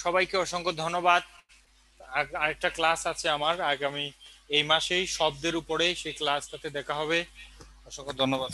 সবাইকে অসংখ্য ধন্যবাদ। আরেকটা ক্লাস আছে আমার আগামী এই মাসেই শব্দের উপরে, সেই ক্লাসটাতে দেখা হবে। অসংখ্য ধন্যবাদ।